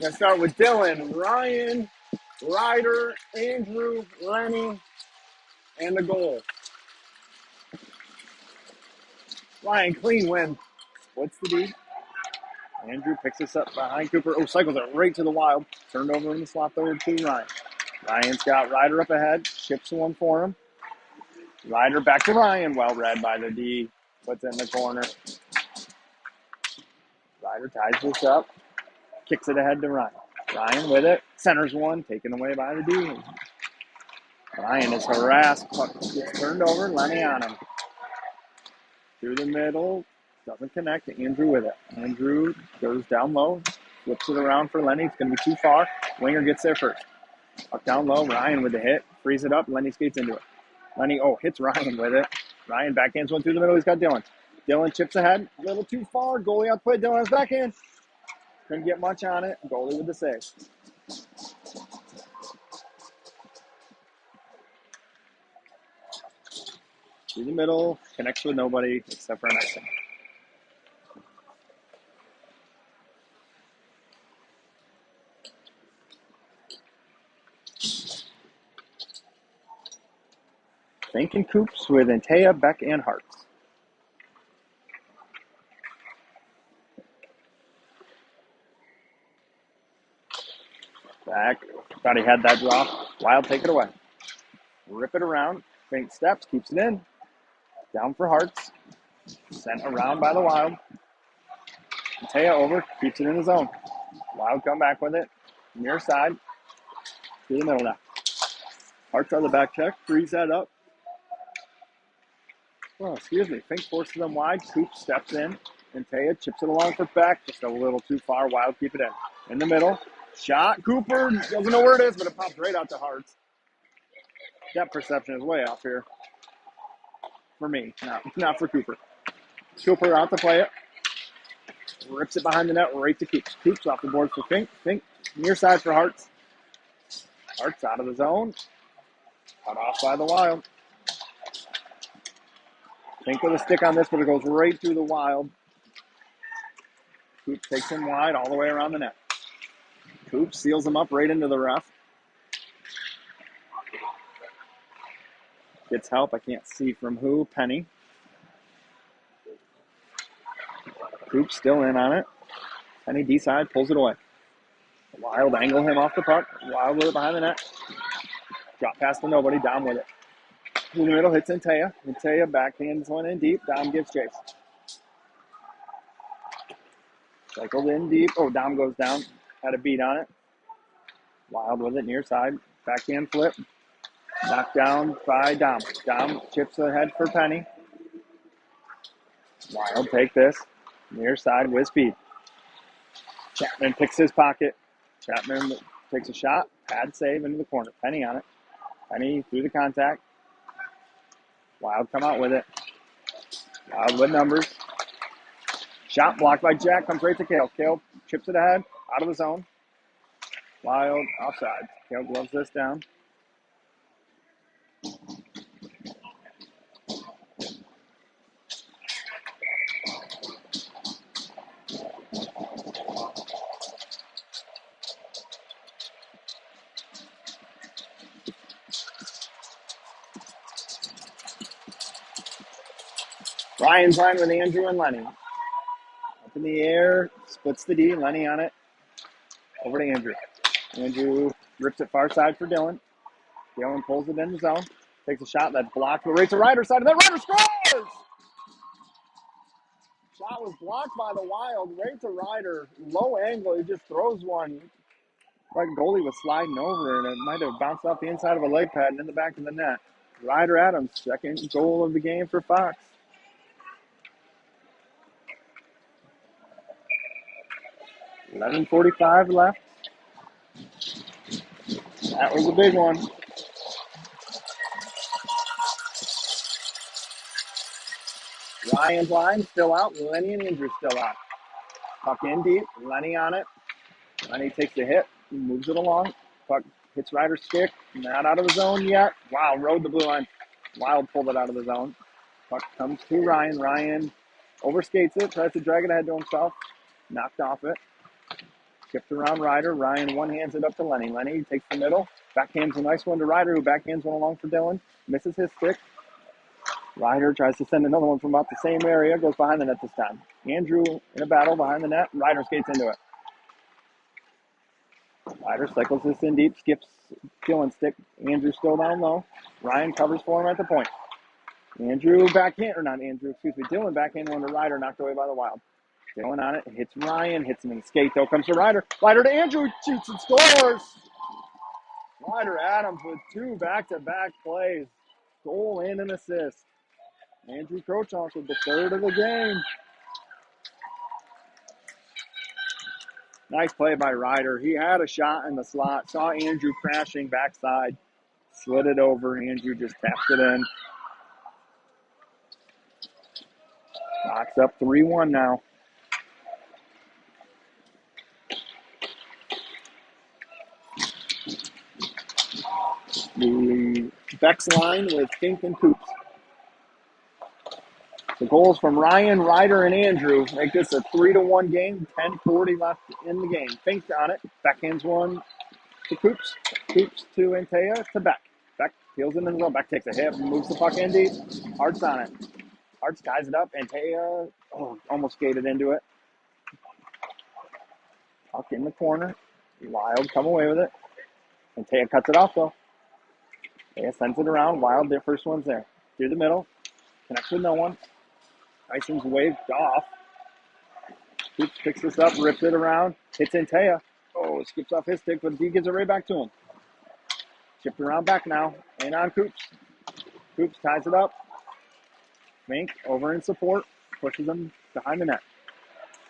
Gonna start with Dylan, Ryan, Ryder, Andrew, Lenny, and the goal. Ryan, clean win. What's the deed? Andrew picks us up behind Cooper. Oh, cycles it right to the Wild. Turned over in the slot third to Ryan. Ryan's got Ryder up ahead. Chips one for him. Ryder back to Ryan. Well read by the D. Puts it in the corner. Ryder ties this up. Kicks it ahead to Ryan. Ryan with it. Centers one. Taken away by the D. Ryan is harassed. Puck gets turned over. Lenny on him. Through the middle. Doesn't connect. Andrew with it. Andrew goes down low. Flips it around for Lenny. It's going to be too far. Winger gets there first. Up down low. Ryan with the hit. Frees it up. Lenny skates into it. Lenny, hits Ryan with it. Ryan backhands one through the middle. He's got Dylan. Dylan chips ahead. A little too far. Goalie output. Dylan has backhand. Couldn't get much on it. Goalie with the save. Through the middle. Connects with nobody except for an icing. Fink and Coops with Antea, Beck, and Hartz. Back. Thought he had that draw. Wild take it away. Rip it around. Fink steps. Keeps it in. Down for Hartz. Sent around by the Wild. Antea over. Keeps it in the zone. Wild come back with it. Near side. Through the middle now. Hartz on the back check. Frees that up. Oh, excuse me. Fink forces them wide. Coop steps in. Antea chips it along for Beck. Just a little too far. Wild keep it in. In the middle. Shot. Cooper doesn't know where it is, but it pops right out to Hartz. That perception is way off here. For me. Not for Cooper. Cooper out to play it. Rips it behind the net right to Coops. Coops off the board for Fink. Fink near side for Hartz. Hartz out of the zone. Cut off by the Wild. Fink with a stick on this, but it goes right through the Wild. Coop takes him wide all the way around the net. Coop seals him up right into the ref. Gets help. I can't see from who. Penny. Coop still in on it. Penny D-side pulls it away. Wild angle him off the puck. Wild with it behind the net. Drop past to nobody. Dom with it. In the middle hits Antea. Antea backhands one in deep. Dom gives chase. Cycled in deep. Dom goes down. Had a beat on it. Wild with it near side. Backhand flip. Knocked down by Dom. Dom chips ahead for Penny. Wild take this. Near side with speed. Chapman picks his pocket. Chapman takes a shot. Pad save into the corner. Penny on it. Penny through the contact. Wild come out with it. Wild with numbers. Shot blocked by Jack. Comes right to Kale. Kale chips it ahead. Out of the zone. Wild offside. Kale gloves this down. Ryan's line with Andrew and Lenny. Up in the air, splits the D, Lenny on it. Over to Andrew. Andrew rips it far side for Dylan. Dylan pulls it in the zone. Takes a shot that's blocked. Right to Ryder side of that. Ryder scores! Shot was blocked by the Wild. Right to Ryder. Low angle. He just throws one. Like goalie was sliding over, and it might have bounced off the inside of a leg pad and in the back of the net. Ryder Adams, second goal of the game for Fox. 11:45 left. That was a big one. Ryan's line still out. Lenny and Andrew still out. Puck in deep. Lenny on it. Lenny takes the hit. moves it along. Puck hits Ryder's stick. Not out of the zone yet. Wow, rode the blue line. Wild pulled it out of the zone. Puck comes to Ryan. Ryan overskates it, tries to drag it ahead to himself. Knocked off it. Skipped around Ryder. Ryan one-hands it up to Lenny. Lenny takes the middle. Backhands a nice one to Ryder, who backhands one along for Dylan. Misses his stick. Ryder tries to send another one from about the same area. Goes behind the net this time. Andrew in a battle behind the net. Ryder skates into it. Ryder cycles this in deep. Skips Dylan's stick. Andrew still down low. Ryan covers for him at the point. Andrew backhand, or not Andrew, excuse me. Dylan backhand one to Ryder, knocked away by the Wild. Dylan on it, hits Ryan, hits him in the skate though, comes to Ryder. Ryder to Andrew, shoots and scores! Ryder Adams with 2 back-to-back plays. Goal and an assist. Andrew Krochonk with the 3rd of the game. Nice play by Ryder. He had a shot in the slot, saw Andrew crashing backside, slid it over. Andrew just tapped it in. Box up 3-1 now. The Bex line with Fink and Coops. The goals from Ryan, Ryder, and Andrew make this a 3-1 game. 10:40 left in the game. Fink on it. Backhands one to Coops. Coops to Antea to Beck. Beck peels it in the zone. Beck takes a hit, moves the puck in deep. Hart's on it. Hart's ties it up. Antea almost skated into it. Puck in the corner. Wild come away with it. Antea cuts it off though. Antea sends it around. Wild, their first one's there. Through the middle. Connects with no one. Tyson's waved off. Coops picks this up, rips it around, hits Antea. Skips off his stick, but he gives it right back to him. Chipped around back now, and on Coops. Coops ties it up. Fink over in support, pushes him behind the net.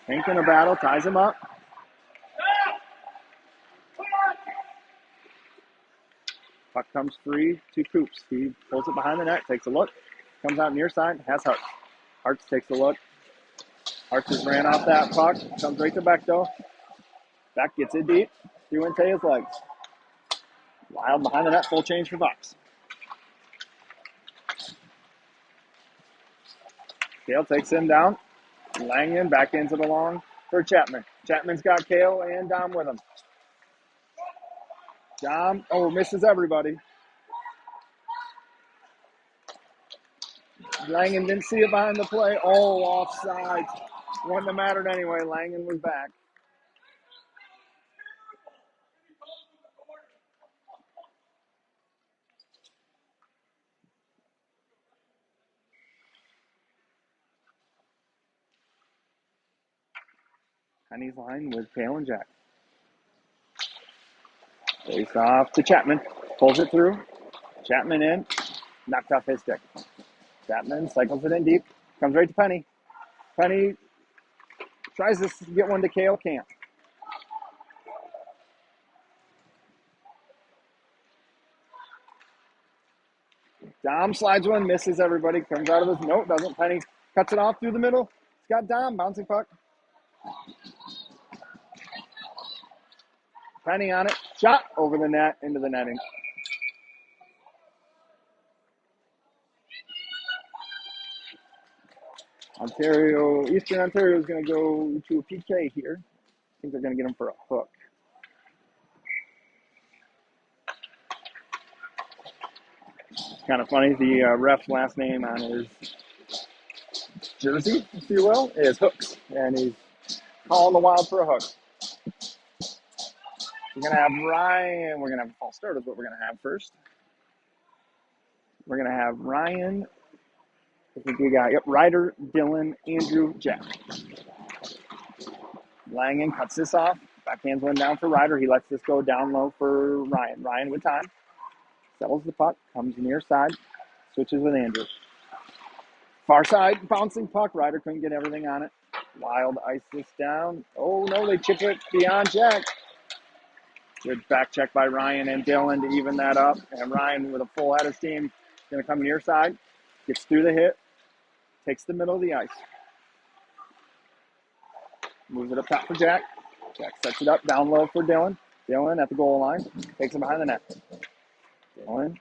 Fink in a battle, ties him up. Puck comes free to Coops. He pulls it behind the net, takes a look, comes out near side, has Hart. Hart takes a look. Hart just ran off that puck, comes right to Beck though. Beck gets it deep, through Antea's legs. Wild behind the net, full change for Bucks. Kale takes him down. Langen backhands it along for Chapman. Chapman's got Kale and Dom with him. Dom, misses everybody. Langen didn't see it behind the play. Offside. Wouldn't have mattered anyway. Langen was back. Penny's line with Kale and Jack. Face off to Chapman. Pulls it through. Chapman in. Knocked off his stick. Chapman cycles it in deep. Comes right to Penny. Penny tries to get one to Kale. Can't. Dom slides one. Misses everybody. Comes out of his. Nope, doesn't. Penny cuts it off through the middle. It's got Dom. Bouncing puck. Penny on it. Shot over the net. Into the netting. Eastern Ontario is going to go to a PK here. I think they're going to get him for a hook. It's kind of funny. The ref's last name on his jersey, if you will, is Hooks. And he's calling the Wild for a hook. We're going to have Ryan. We're going to have a false start is what we're going to have first. We're going to have Ryan. I think we got, Ryder, Dylan, Andrew, Jack. Langen cuts this off. Backhands one down for Ryder. He lets this go down low for Ryan. Ryan with time. Settles the puck. Comes near side. Switches with Andrew. Far side. Bouncing puck. Ryder couldn't get everything on it. Wild ice this down. Oh, no. They chip it beyond Jack. Good back check by Ryan and Dylan to even that up. And Ryan with a full head of steam. Going to come near side. Gets through the hit. Takes the middle of the ice. Moves it up top for Jack. Jack sets it up down low for Dylan. Dylan at the goal line. Takes it behind the net. Dylan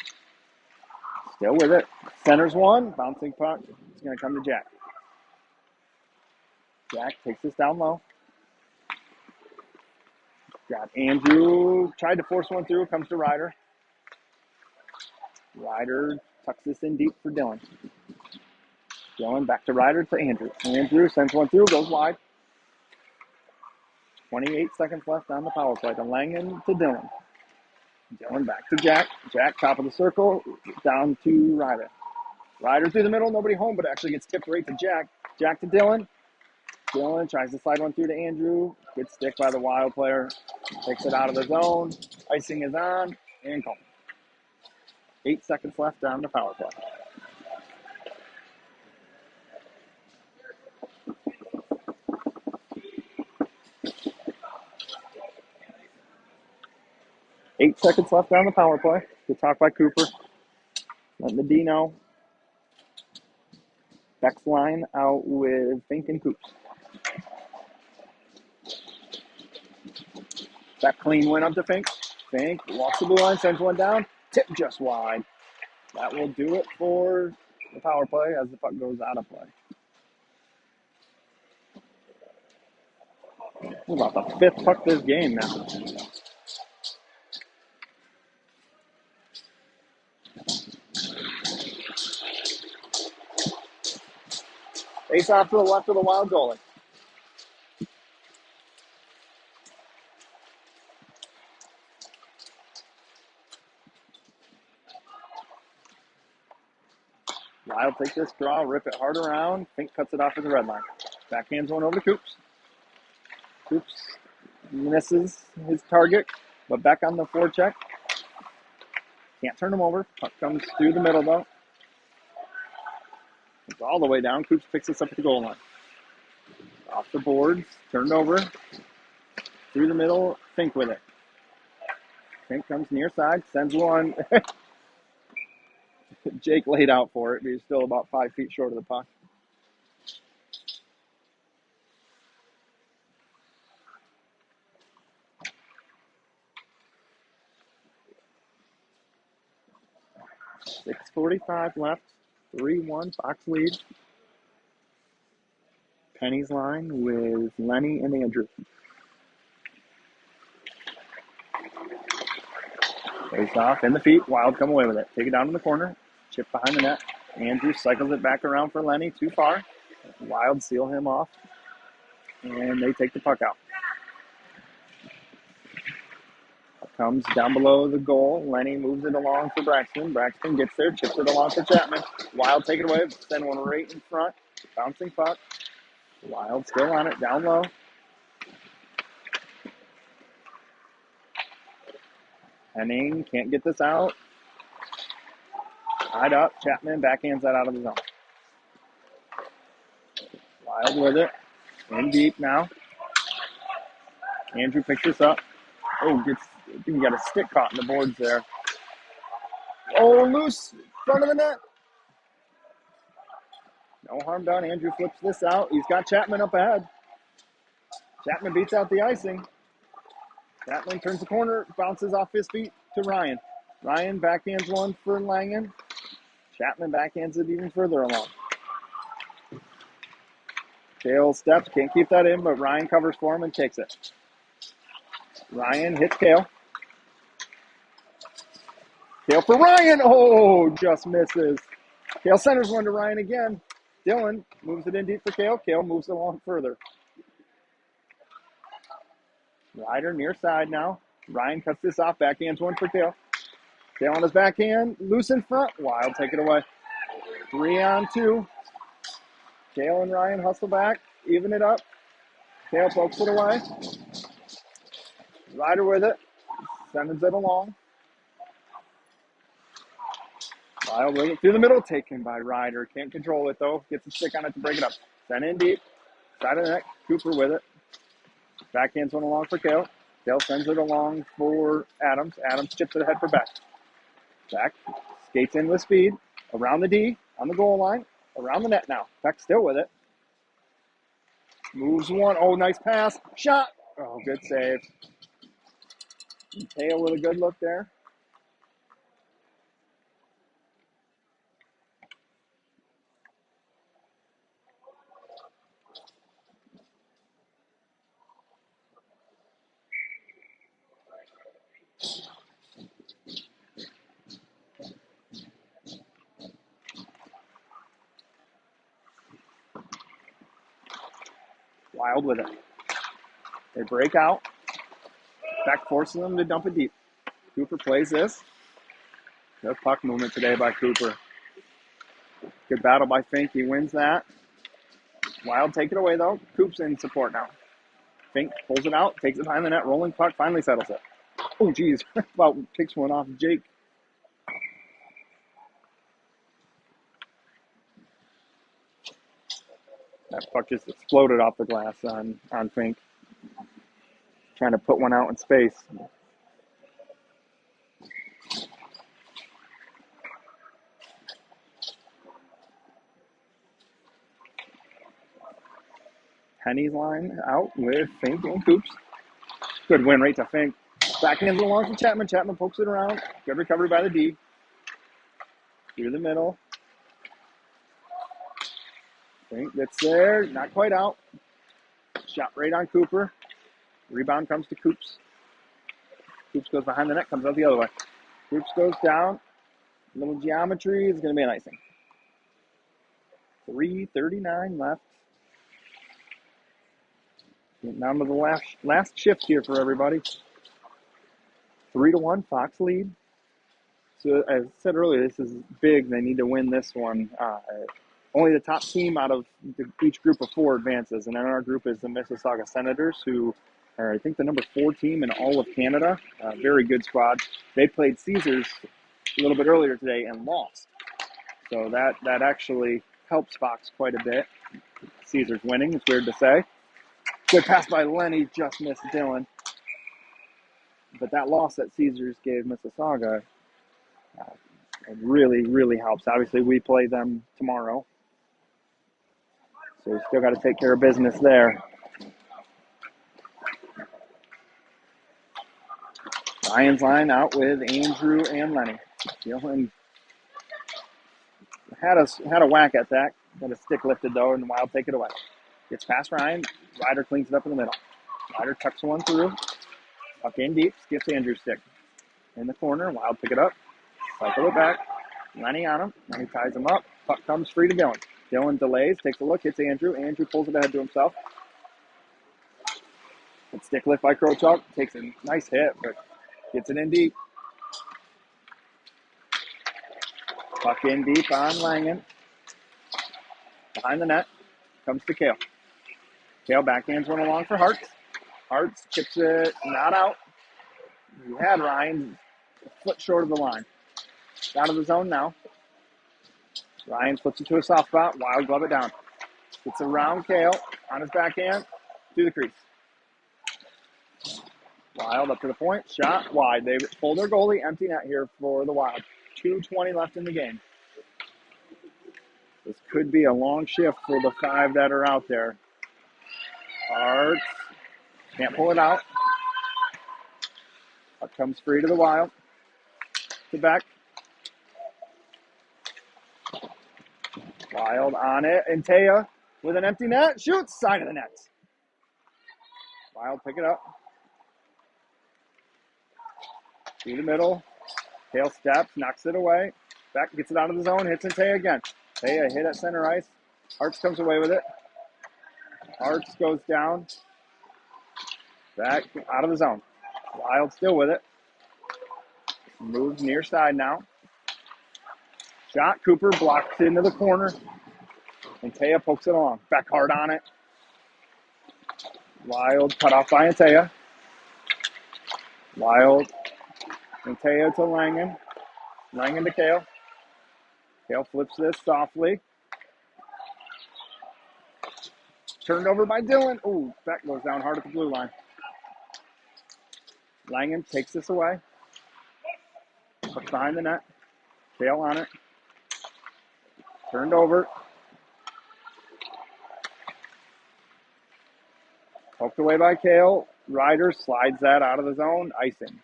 still with it. Centers one. Bouncing puck. It's going to come to Jack. Jack takes this down low. Got Andrew. Tried to force one through. Comes to Ryder. Ryder tucks this in deep for Dylan. Dylan back to Ryder to Andrew. Andrew sends one through. Goes wide. 28 seconds left on the power play. To Langen to Dylan. Dylan back to Jack. Jack, top of the circle. Down to Ryder. Ryder through the middle. Nobody home, but actually gets tipped right to Jack. Jack to Dylan. Dylan tries to slide one through to Andrew. Good stick by the Wild player. Takes it out of the zone. Icing is on. And call. 8 seconds left on the power play. Eight seconds left on the power play. Good talk by Cooper. Letting the D know. Beck's line out with Fink and Coops. Beck clean win up to Fink. Fink walks the blue line, sends one down. Tip just wide. That will do it for the power play as the puck goes out of play. We're about the fifth puck this game now. Face off to the left of the Wild goalie. Wild take this draw, rip it hard around. Fink cuts it off at the red line. Backhands one over to Coops. Coops misses his target, but back on the forecheck. Can't turn him over. Puck comes through the middle though. It's all the way down. Coops picks this up at the goal line. Off the boards, turned over. Through the middle, Fink with it. Fink comes near side, sends one. Jake laid out for it, but he's still about 5 feet short of the puck. .6:45 left. 3-1 Fox lead. Penny's line with Lenny and Andrew. Face off in the feet. Wild come away with it. Take it down in the corner. Chip behind the net. Andrew cycles it back around for Lenny. Too far. Wild seal him off. And they take the puck out. Comes down below the goal. Lenny moves it along for Braxton. Braxton gets there, chips it along for Chapman. Wild take it away, send one right in front. Bouncing puck. Wild still on it, down low. Henning can't get this out. Tied up. Chapman backhands that out of the zone. Wild with it. In deep now. Andrew picks this up. Oh, he got a stick caught in the boards there. Oh, loose. Front of the net. No harm done. Andrew flips this out. He's got Chapman up ahead. Chapman beats out the icing. Chapman turns the corner, bounces off his feet to Ryan. Ryan backhands one for Langen. Chapman backhands it even further along. Kale steps, can't keep that in, but Ryan covers for him and takes it. Ryan hits Kale. Kale for Ryan. Oh, just misses. Kale centers one to Ryan again. Dylan moves it in deep for Kale. Kale moves it along further. Ryder near side now. Ryan cuts this off. Backhands one for Kale. Kale on his backhand. Loose in front. Wild take it away. 3-on-2. Kale and Ryan hustle back. Even it up. Kale pokes it away. Ryder with it. Sends it along. Wild with it through the middle. Taken by Ryder. Can't control it though. Gets a stick on it to break it up. Send in deep. Side of the net. Cooper with it. Backhands one along for Kale. Kale sends it along for Adams. Adams chips it ahead for Beck. Beck skates in with speed. Around the D. On the goal line. Around the net now. Beck still with it. Moves one. Oh, nice pass. Shot. Oh, good save. Tail with a good look there. Wild with it. They break out. Beck forces them to dump it deep. Cooper plays this. Good puck movement today by Cooper. Good battle by Fink. He wins that. Wild take it away, though. Coop's in support now. Fink pulls it out, takes it behind the net, rolling puck, finally settles it. Oh, geez. About kicks one off Jake. That puck just exploded off the glass on Fink. Trying to put one out in space. Henny's line out with Fink and Coops. Good win right to Fink. Backhand along to Chapman. Chapman pokes it around. Good recovery by the D. Through the middle. Fink gets there. Not quite out. Shot right on Cooper. Rebound comes to Coops. Coops goes behind the net, comes out the other way. Coops goes down. Little geometry is going to be an icing. 3:39 left. Getting down to the last shift here for everybody. 3-1, Fox lead. So as I said earlier, this is big. They need to win this one. Only the top team out of each group of four advances. And in our group is the Mississauga Senators, who are, I think, the number 4 team in all of Canada. Very good squad. They played Caesars a little bit earlier today and lost. So that actually helps Fox quite a bit. Caesars winning, it's weird to say. Good pass by Lenny, just missed Dylan. But that loss that Caesars gave Mississauga it really, really helps. Obviously, we play them tomorrow. So we still got to take care of business there. Ryan's line out with Andrew and Lenny. Dylan had a whack at that. Got a stick lifted, though, and Wild take it away. Gets past Ryan. Ryder cleans it up in the middle. Ryder tucks one through. Puck in deep. Skips Andrew's stick. In the corner. Wild pick it up. Cycle it back. Lenny on him. Lenny ties him up. Puck comes free to Dylan. Dylan delays. Takes a look. Hits Andrew. Andrew pulls it ahead to himself. Good stick lift by Krochuk. Takes a nice hit, but gets it in deep. Puck in deep on Langen. Behind the net. Comes to Kale. Kale backhands one along for Hartz. Hartz chips it not out. He had Ryan a foot short of the line. Out of the zone now. Ryan flips it to a soft spot. Wild glove it down. Gets around Kale on his backhand to the crease. Wild up to the point. Shot wide. They pull their goalie. Empty net here for the Wild. 2:20 left in the game. This could be a long shift for the 5 that are out there. Hartz can't pull it out. Puck comes free to the Wild. To Beck. Wild on it. And Taya with an empty net. Shoots. Side of the net. Wild pick it up. Through the middle. Kale steps. Knocks it away. Beck gets it out of the zone. Hits Taya again. Taya hit at center ice. Hartz comes away with it. Hartz goes down. Back out of the zone. Wild still with it. Moves near side now. Shot. Cooper blocks into the corner. And Taya pokes it along. Back hard on it. Wild cut off by Taya. Wild. And Taya to Langen. Langen to Kale. Kale flips this softly. Turned over by Dylan. Ooh, Beck goes down hard at the blue line. Langen takes this away. Puts behind the net. Kale on it. Turned over. Poked away by Kale. Ryder slides that out of the zone. Icing.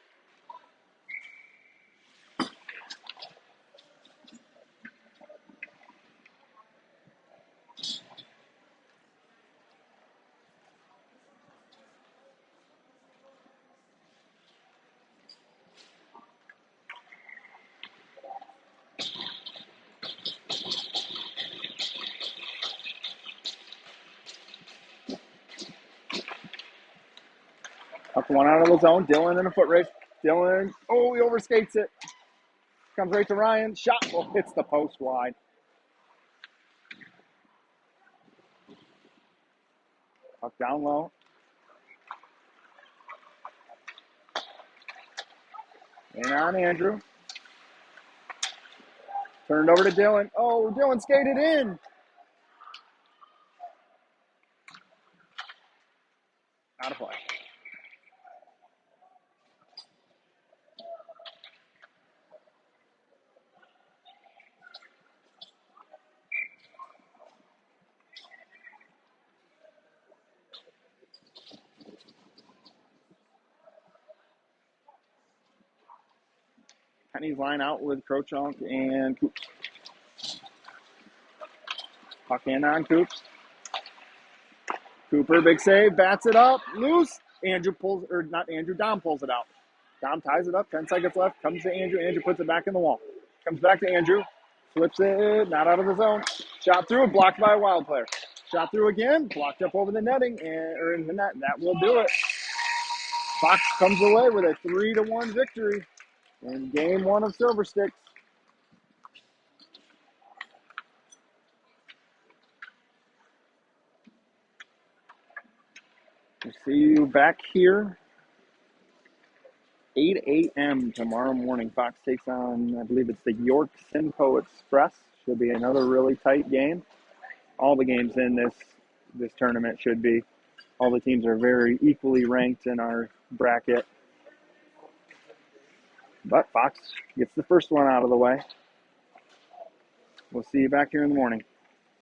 Knocked one out of the zone. Dylan in a foot race. Dylan, oh, he overskates it. Comes right to Ryan. Shot, well, hits the post wide. Puck down low. In on Andrew. Turned over to Dylan. Oh, Dylan skated in. Out of play. Penny's line out with Krochunk and Coops. Puck in on Coops. Cooper, big save, bats it up, loose. Andrew pulls, or not Andrew, Dom pulls it out. Dom ties it up, 10 seconds left, comes to Andrew. Andrew puts it back in the wall. Comes back to Andrew, flips it, not out of the zone. Shot through, blocked by a Wild player. Shot through again, blocked up over the netting, or in the net. That will do it. Fox comes away with a 3-1 victory in game one of Silver Sticks. We'll see you back here 8 a.m. tomorrow morning. Fox takes on, I believe it's the York Simcoe Express. Should be another really tight game. All the games in this tournament should be. All the teams are very equally ranked in our bracket. But Fox gets the first one out of the way. We'll see you back here in the morning.